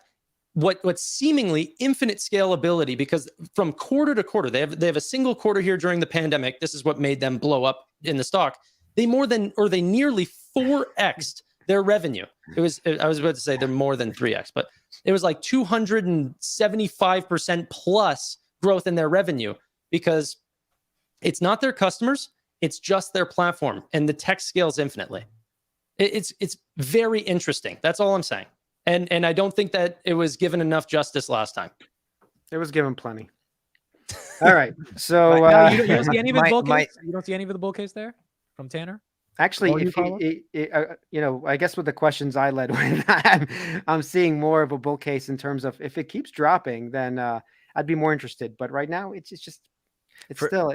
what's seemingly infinite scalability because from quarter to quarter, they have a single quarter here during the pandemic. This is what made them blow up in the stock. They nearly 4x'd their revenue. I was about to say they're more than 3x, but it was like 275% plus growth in their revenue because it's not their customers, it's just their platform, and the tech scales infinitely. It's very interesting. That's all I'm saying. And I don't think that it was given enough justice last time. it was given plenty. All right. So No, you don't see any of his bull my- case? You don't see any of the bull case there from Tanner? actually, Or you if follow? I guess with the questions I led with, I'm seeing more of a bull case in terms of if it keeps dropping, then I'd be more interested. But right now, it's For- still.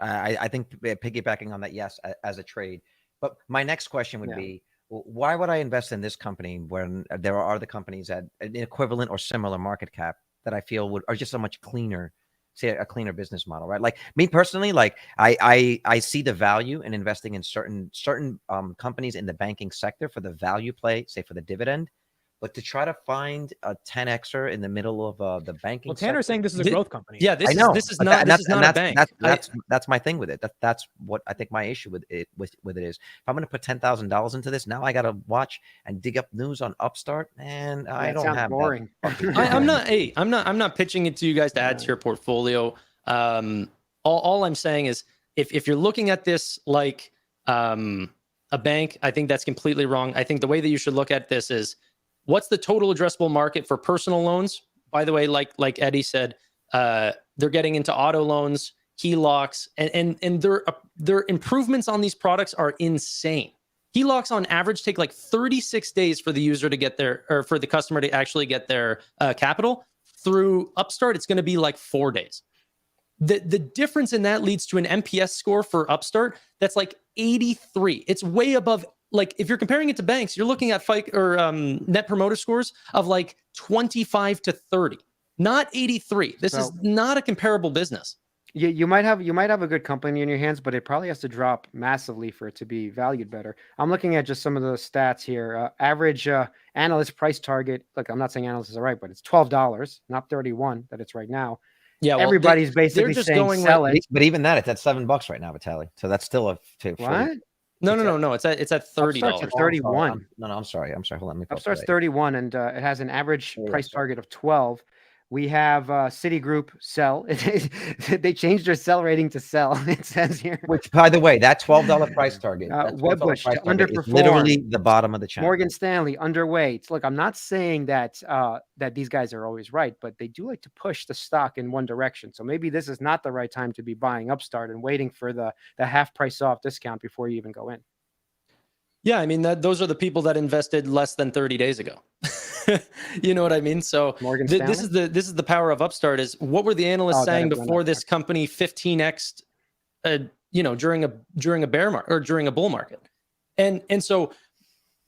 I think piggybacking on that, yes, as a trade. But my next question would Yeah. be, why would I invest in this company when there are other companies at an equivalent or similar market cap that I feel are just so much cleaner, say a cleaner business model, right? Like me personally, like I see the value in investing in certain companies in the banking sector for the value play, say for the dividend. But to try to find a 10xer in the middle of the banking Well, Tanner's sector, saying this is a Thi- growth company. Yeah, this I know is but not that- this is and not a bank. That's my thing with it. That's what I think my issue with it is. If I'm going to put $10,000 into this, now I got to watch and dig up news on Upstart, and I It don't sounds have that boring. fucking I'm time. not. I'm not pitching it to you guys to add to your portfolio. All I'm saying is, if you're looking at this like a bank, I think that's completely wrong. I think the way that you should look at this is, what's the total addressable market for personal loans? By the way, like Eddie said, they're getting into auto loans, HELOCs, and their improvements on these products are insane. HELOCs on average take like 36 days for the user to get their, or for the customer to actually get their capital. Through Upstart, it's going to be like 4 days. The difference in that leads to an NPS score for Upstart that's like 83. It's way above. Like if you're comparing it to banks, you're looking at net promoter scores of like 25 to 30, not 83. This is not a comparable business. You might have a good company in your hands, but it probably has to drop massively for it to be valued better. I'm looking at just some of the stats here. Average analyst price target. Look, I'm not saying analysts are right, but it's $12, not 31 that it's right now. Yeah, well, Everybody's basically they're just saying going sell with- it. But even that, it's at $7 right now, Vitaly. So that's still a What? No. It's at $30. Upstart's at 31. I'm sorry. Hold on. Let me pull up Upstart's the- 31, and it has an average Yeah, price sorry. target of 12. We have Citigroup sell. They changed their sell rating to sell. It says here. Which, by the way, that $12 price target, that $12 Wedbush price to target is underperform. literally the bottom of the channel. Morgan Stanley underweight. Look, I'm not saying that that these guys are always right, but they do like to push the stock in one direction. So maybe this is not the right time to be buying Upstart and waiting for the half price off discount before you even go in. Yeah, I mean those are the people that invested less than 30 days ago. You know what I mean? So Morgan this Stanley? is the power of Upstart. Is what were the analysts Oh, that saying it went before up. this company 15x, during a bear market or during a bull market, and so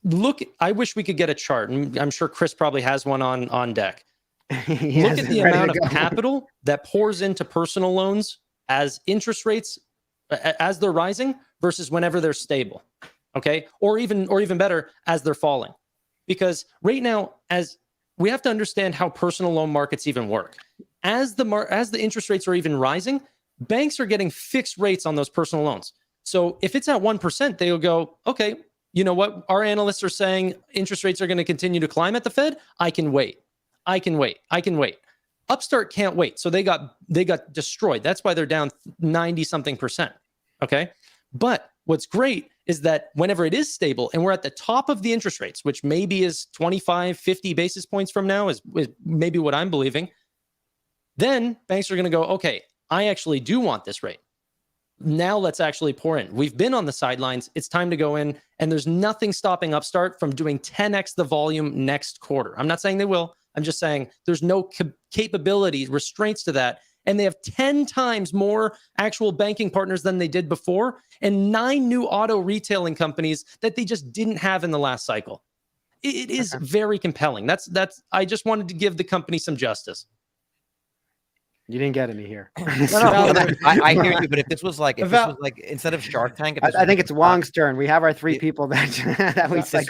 look. I wish we could get a chart, and I'm sure Chris probably has one on deck. He Look has at it the ready amount to of go. capital that pours into personal loans as interest rates as they're rising versus whenever they're stable. Okay, or even better, as they're falling. Because right now, as we have to understand how personal loan markets even work. As the interest rates are even rising, banks are getting fixed rates on those personal loans. So if it's at 1%, they'll go, okay, you know what? Our analysts are saying interest rates are going to continue to climb at the Fed. I can wait. I can wait. I can wait. Upstart can't wait. So they got destroyed. That's why they're down 90 something percent. Okay. But what's great is that whenever it is stable and we're at the top of the interest rates, which maybe is 25, 50 basis points from now is maybe what I'm believing, then banks are going to go, okay, I actually do want this rate. Now let's actually pour in. We've been on the sidelines. It's time to go in. And there's nothing stopping Upstart from doing 10x the volume next quarter. I'm not saying they will. I'm just saying there's no capability, restraints to that. And they have 10 times more actual banking partners than they did before, and 9 new auto retailing companies that they just didn't have in the last cycle. It is very compelling. That's. I just wanted to give the company some justice. You didn't get any here. I hear you, but if this was like instead of Shark Tank, I think it's Wong's turn. We have our 3 people that we said.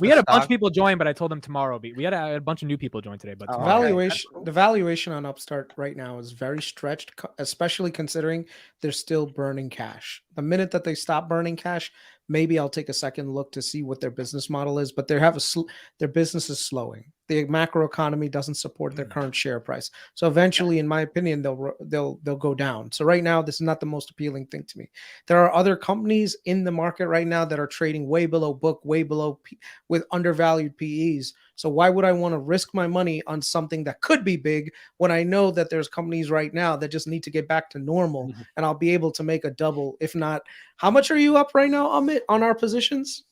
We had a bunch of people join, but I told them tomorrow. We had a bunch of new people join today, but the valuation on Upstart right now is very stretched, especially considering they're still burning cash. The minute that they stop burning cash, maybe I'll take a second look to see what their business model is, but their business is slowing. The macro economy doesn't support their current share price. So eventually, in my opinion, they'll go down. So right now, this is not the most appealing thing to me. There are other companies in the market right now that are trading way below book, way below with undervalued PEs. So why would I want to risk my money on something that could be big when I know that there's companies right now that just need to get back to normal and I'll be able to make a double, if not. How much are you up right now, Amit, on our positions?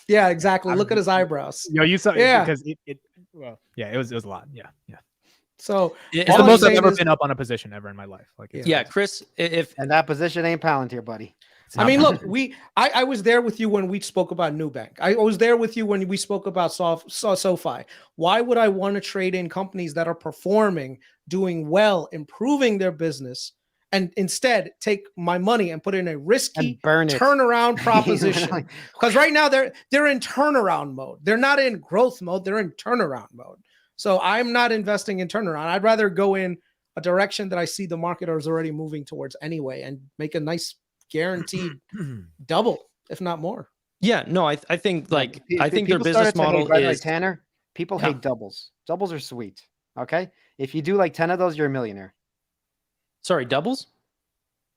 Yeah, exactly. Look at his eyebrows. You saw because it was a lot. Yeah. So it's the most I've ever been up on a position ever in my life. Like, Chris, and that position ain't Palantir, buddy. I mean, look, I was there with you when we spoke about Nubank. I was there with you when we spoke about SoFi. Why would I want to trade in companies that are performing, doing well, improving their business, and instead take my money and put it in a risky turnaround proposition? Because right now they're in turnaround mode. They're not in growth mode. They're in turnaround mode. So I'm not investing in turnaround. I'd rather go in a direction that I see the market is already moving towards anyway and make a nice guaranteed double, if not more. Yeah, no, I think I think their business model is Tanner. People hate doubles. Doubles are sweet. Okay, if you do like 10 of those, you're a millionaire. Sorry, doubles?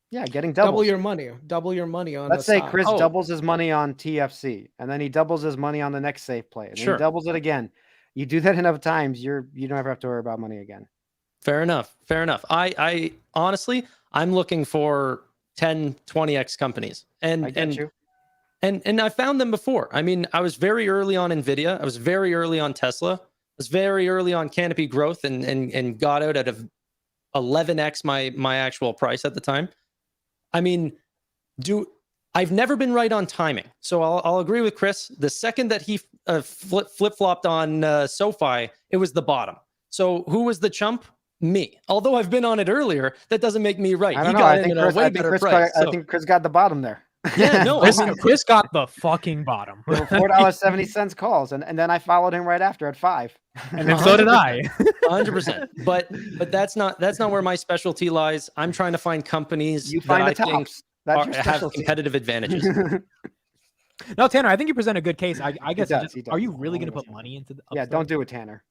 Yeah, getting doubles. Double your money on. Let's say Chris doubles his money on TFC, and then he doubles his money on the next safe play, and then he doubles it again. You do that enough times, you don't ever have to worry about money again. Fair enough. I honestly, I'm looking for 10, 20x companies, and I found them before. I mean, I was very early on Nvidia. I was very early on Tesla. I was very early on Canopy Growth, and got out at 11x my actual price at the time. I mean, I've never been right on timing. So I'll agree with Chris. The second that he flip-flopped on SoFi, it was the bottom. So who was the chump? Me. Although I've been on it earlier, that doesn't make me right. I don't know. I think Chris got the bottom there. Yeah, no. Chris got the fucking bottom. $4.70 calls, and then I followed him right after at 5. And then so did I. 100%. But that's not where my specialty lies. I'm trying to find companies that I think have competitive advantages. No, Tanner, I think you present a good case. I guess. Are you really going to put money into the? Yeah, don't do it, Tanner.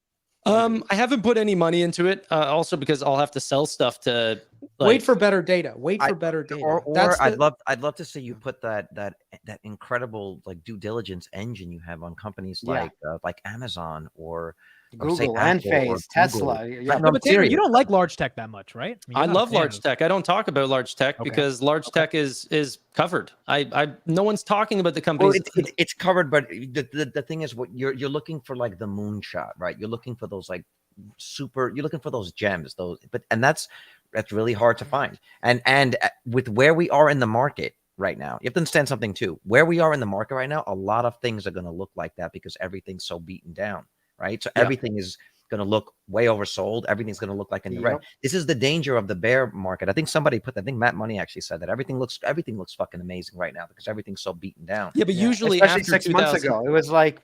I haven't put any money into it. Also because I'll have to sell stuff to wait for better data. Or I'd love to see you put that incredible like due diligence engine you have on companies like Amazon or Google and Face, Tesla. But Tanner, you don't like large tech that much, right? I love large tech. I don't talk about large tech because large tech is covered. No one's talking about the companies. Well, it's covered, but the thing is, what you're looking for, like the moonshot, right? You're looking for those like you're looking for those gems, and that's really hard to find. And with where we are in the market right now, you have to understand something too. Where we are in the market right now, a lot of things are going to look like that because everything's so beaten down. Right. So everything is going to look way oversold. Everything's going to look like in the red. This is the danger of the bear market. I think Matt Money actually said that everything looks fucking amazing right now because everything's so beaten down. Yeah, but usually especially after 6 months ago, it was like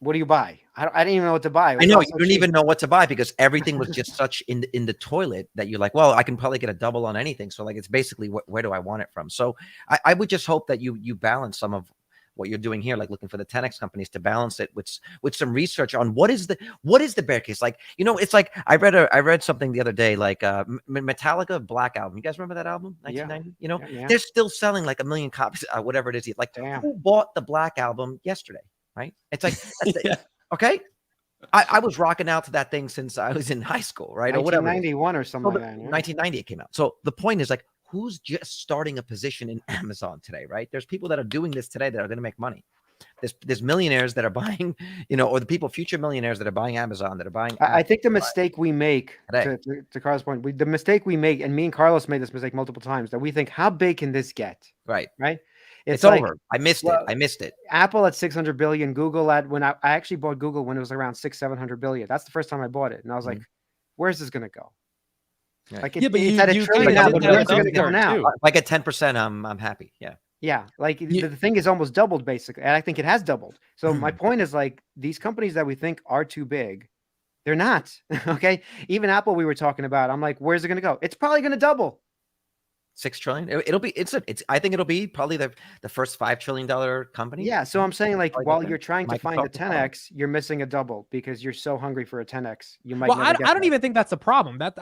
what do you buy? I didn't even know what to buy. It I was know all you so don't cheap. even know what to buy because everything was just such in the toilet that you're like, well, I can probably get a double on anything. So like, it's basically where do I want it from? So I would just hope that you balance some of what you're doing here, like looking for the 10x companies to balance it with some research on what is the bear case. Like, you know, it's like I read something the other day, like Metallica Black Album. You guys remember that album, 1990? You know, Yeah. they're still selling like 1 million copies, whatever it is. Like, Damn. who bought the Black Album yesterday? Right? It's like, Yeah. okay. I was rocking out to that thing since I was in high school, right? Or whatever. 1991 or something like that. 1990 it came out. So the point is like, who's just starting a position in Amazon today, right? There's people that are doing this today that are going to make money. There's millionaires that are buying, you know, or the future millionaires that are buying Amazon, that are buying. I think the mistake we make, Today. to Carlos' point, the mistake we make, and me and Carlos made this mistake multiple times, that we think, how big can this get? Right. Right? It's like, over. I missed it. I missed it. Apple at 600 billion, Google at, when I actually bought Google when it was around 600-700 billion. That's the first time I bought it. And I was like, where's this going to go? Right. Like, Yeah, but it's you- at a you trillion kinda now, did but that where's with it going to go Upstart, now? too. If I get 10%, I'm happy. Yeah. Yeah, like You- the thing is almost doubled basically, and I think it has doubled. So my point is, like, these companies that we think are too big, they're not. Okay, even Apple we were talking about. I'm like, where's it going to go? It's probably going to double. 6 trillion. It'll be. I think it'll be probably the first $5 trillion company. Yeah, so I'm saying, like, Probably while get you're there. trying to find a Microsoft will follow. 10x, you're missing a double because you're so hungry for a 10x. You might. Well, never get I don't there. even think that's the problem. That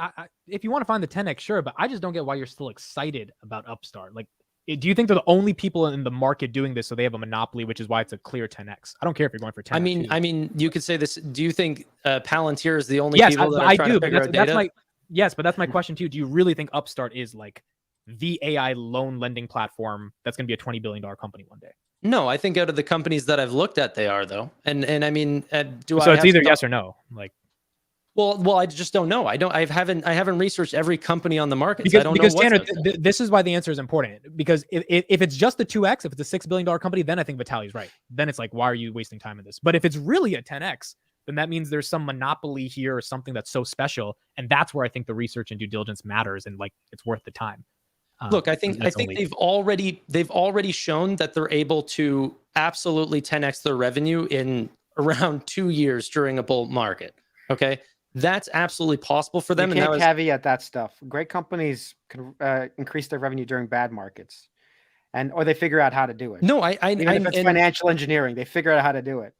if you want to find the 10x, sure, but I just don't get why you're still excited about Upstart. Like, do you think they're the only people in the market doing this, so they have a monopoly, which is why it's a clear 10x? I don't care if you're going for 10. I mean, you could say this. Do you think Palantir is the only Yes, people that are I trying do. to But figure out data? but that's my question too. Do you really think Upstart is like the AI loan lending platform that's going to be a $20 billion company one day? No, I think out of the companies that I've looked at, they are though. And I mean, do I? So it's have either some- yes or no. Like, Well, I just don't know. I haven't researched every company on the market. because, I don't because know what's Tanner, out there. this is why the answer is important. Because if it's just the 2x, if it's a $6 billion company, then I think Vitaly's right. Then it's like, why are you wasting time in this? But if it's really a 10x, then that means there's some monopoly here or something that's so special, and that's where I think the research and due diligence matters, and like it's worth the time. Look, I think they've already shown that they're able to absolutely 10x their revenue in around 2 years during a bull market. Okay, that's absolutely possible for them. You And that can't was caveat that stuff. Great companies can increase their revenue during bad markets, or they figure out how to do it. no, Even if it's and financial engineering, they figure out how to do it.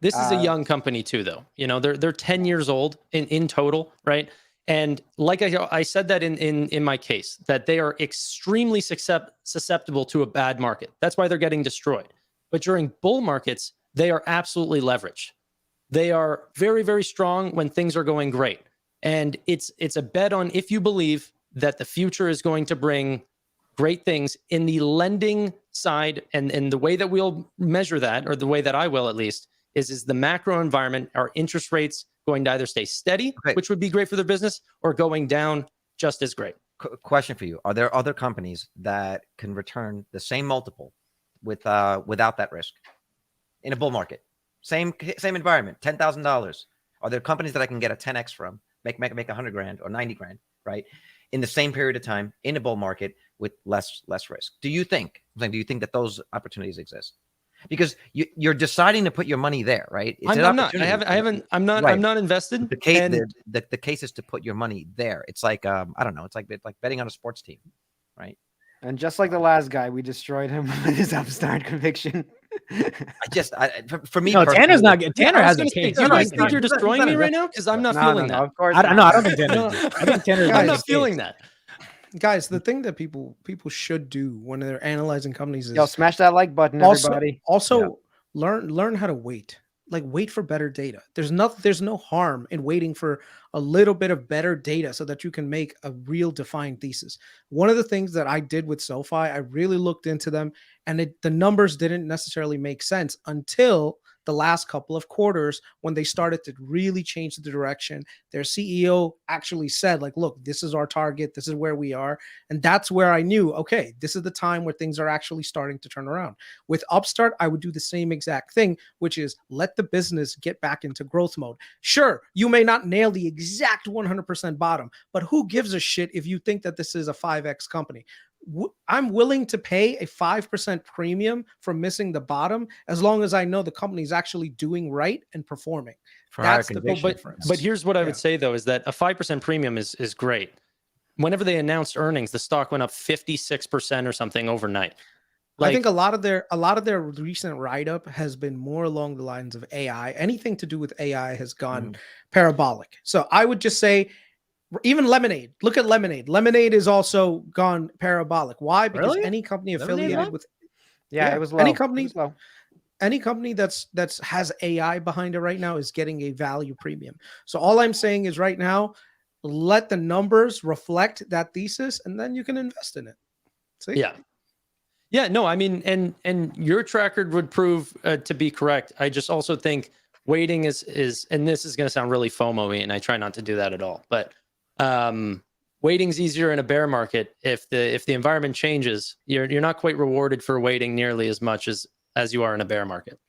this is a young company too, though. You know, they're 10 years old in total, right? And like I said that in my case, that they are extremely susceptible to a bad market. That's why they're getting destroyed. But during bull markets, they are absolutely leveraged. They are very, very strong when things are going great. And it's a bet on, if you believe that the future is going to bring great things in the lending side, and the way that we'll measure that, or the way that I will at least, is the macro environment. Are interest rates going to either stay steady, Okay. which would be great for their business, or going down just as great? Question for you: are there other companies that can return the same multiple without that risk in a bull market? Same environment, $10,000. Are there companies that I can get a 10x from, make 100 grand or 90 grand, right, in the same period of time in a bull market with less risk? Do you think that those opportunities exist? Because you're deciding to put your money there, right? It's an I'm not. opportunity. I'm not invested. The case, and the case is to put your money there. It's like I don't know. It's like betting on a sports team, right? And just like the last guy, we destroyed him with his Upstart conviction. For me, No, Tanner's not. Yeah, Tanner I was has gonna a say, case. do you guys not- think you're it's not- destroying it's me not- right now? Because I'm not No, feeling no, that. of course I don't not. think Tanner. I think Tanner. I'm not feeling that. Guys, the thing that people should do when they're analyzing companies is Yo, smash that like button, everybody. also learn how to wait. Like, wait for better data. There's no harm in waiting for a little bit of better data so that you can make a real defined thesis. One of the things that I did with SoFi, I really looked into them, and the numbers didn't necessarily make sense until the last couple of quarters when they started to really change the direction. Their CEO actually said, like, look, this is our target. This is where we are. And that's where I knew, okay, this is the time where things are actually starting to turn around. With Upstart, I would do the same exact thing, which is let the business get back into growth mode. Sure, you may not nail the exact 100% bottom, but who gives a shit if you think that this is a 5x company? I'm willing to pay a 5% premium for missing the bottom as long as I know the company's actually doing right and performing. That's the big difference. But here's what I would say though, is that a 5% premium is great. Whenever they announced earnings, the stock went up 56% or something overnight. I think a lot of their recent write-up has been more along the lines of AI. Anything to do with AI has gone parabolic. So I would just say, even Lemonade. Look at Lemonade. Lemonade is also gone parabolic. Why? Because any company affiliated with it was low. Any company that's has AI behind it right now is getting a value premium. So all I'm saying is right now, let the numbers reflect that thesis, and then you can invest in it. See? Yeah, no, I mean, and your track record would prove to be correct. I just also think waiting is, and this is going to sound really FOMO-y, and I try not to do that at all, but waiting's easier in a bear market. If the environment changes, you're not quite rewarded for waiting nearly as much as you are in a bear market.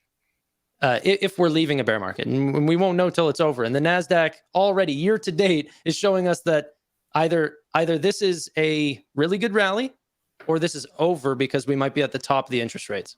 If we're leaving a bear market, and we won't know till it's over. And the NASDAQ already year to date is showing us that either this is a really good rally, or this is over because we might be at the top of the interest rates.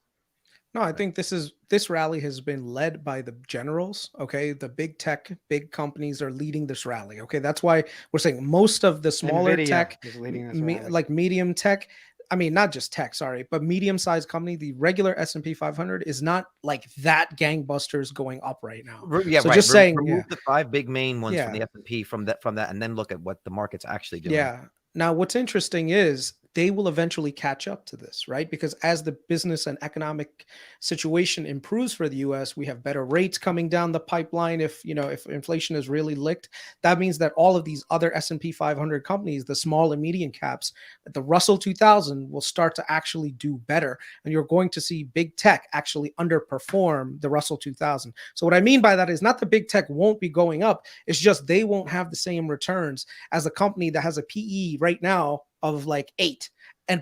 No, I think this rally has been led by the generals. Okay, the big tech, big companies are leading this rally. Okay, that's why we're saying most of the smaller NVIDIA tech, is leading this rally. like medium tech. I mean, not just tech, sorry, but medium-sized company. The regular S&P 500 is not like that gangbusters going up right now. Yeah, so right. just saying, remove the 5 big main ones from the S&P from that, and then look at what the market's actually doing. Yeah. Now, what's interesting is they will eventually catch up to this, right? Because as the business and economic situation improves for the US, we have better rates coming down the pipeline. If inflation is really licked, that means that all of these other S&P 500 companies, the small and medium caps, the Russell 2000 will start to actually do better. And you're going to see big tech actually underperform the Russell 2000. So what I mean by that is not the big tech won't be going up. It's just they won't have the same returns as a company that has a PE right now of like 8,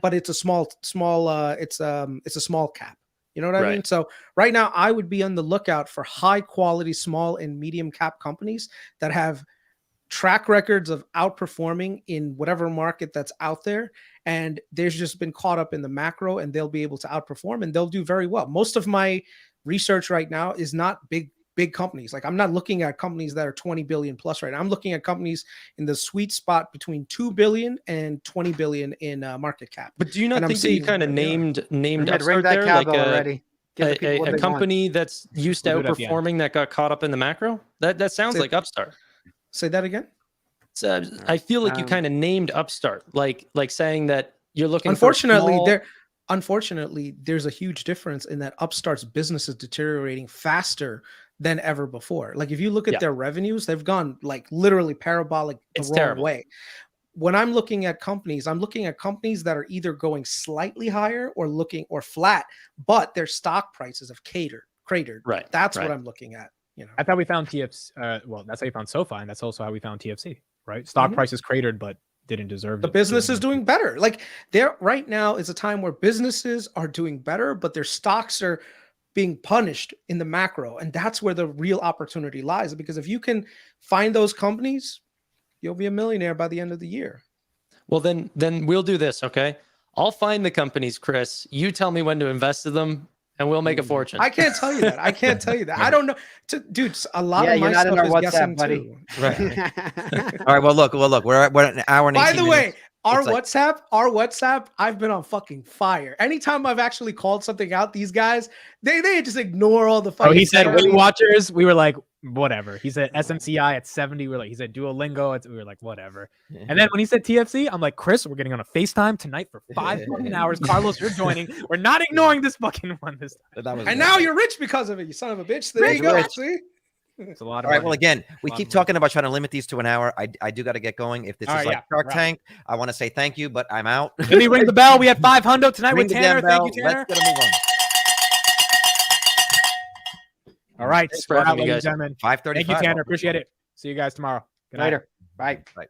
but it's a small cap. You know what I mean? So right now I would be on the lookout for high quality small and medium cap companies that have track records of outperforming in whatever market that's out there, and they've just been caught up in the macro, and they'll be able to outperform and they'll do very well. Most of my research right now is not big companies. Like, I'm not looking at companies that are 20 billion plus right now. I'm looking at companies in the sweet spot between 2 billion and 20 billion in market cap. But do you not think that you kind of named Upstart that there, like already. A company that's used to outperforming that got caught up in the macro? That sounds like Upstart. Say that again. So I feel like you kind of named Upstart, like saying that you're looking. Unfortunately, there's a huge difference in that Upstart's business is deteriorating faster than ever before. Like, if you look at their revenues, they've gone like literally parabolic the wrong way. When I'm looking at companies, I'm looking at companies that are either going slightly higher or flat, but their stock prices have cratered. Right. That's what I'm looking at. That's how we found TFC. Well, that's how you found SoFi, and that's also how we found TFC. Right? Stock prices cratered, but didn't deserve the business is doing better. Like, there right now is a time where businesses are doing better, but their stocks are being punished in the macro. And that's where the real opportunity lies, because if you can find those companies, you'll be a millionaire by the end of the year. Well, then we'll do this. Okay. I'll find the companies, Chris. You tell me when to invest in them, and we'll make a fortune. I can't tell you that. I don't know. Dude, a lot of my stuff is guessing buddy. Too. Right. All right. Well, look. We're at an hour and 18 minutes. By the way, our WhatsApp, I've been on fucking fire. Anytime I've actually called something out, these guys, they just ignore all the fucking. Oh, he said Weight Watchers. We were like, whatever. He said SMCI at 70. He said Duolingo. We were like, whatever. And then when he said TFC, I'm like, Chris, we're getting on a FaceTime tonight for 5 fucking hours. Carlos, you're joining. We're not ignoring this fucking one this time. And now you're rich because of it, you son of a bitch. There you go. See? It's a lot of all right. money. Well, again, we keep talking about trying to limit these to an hour. I do got to get going. If this is like Shark Tank, I want to say thank you, but I'm out. Let me ring the bell. We have 500 tonight with Tanner. Thank you, Tanner. Let's get a move on. All right. Thanks for having me, guys. 5:35. Thank you, Tanner. Appreciate it. See you guys tomorrow. Good night. Later. Bye. Bye.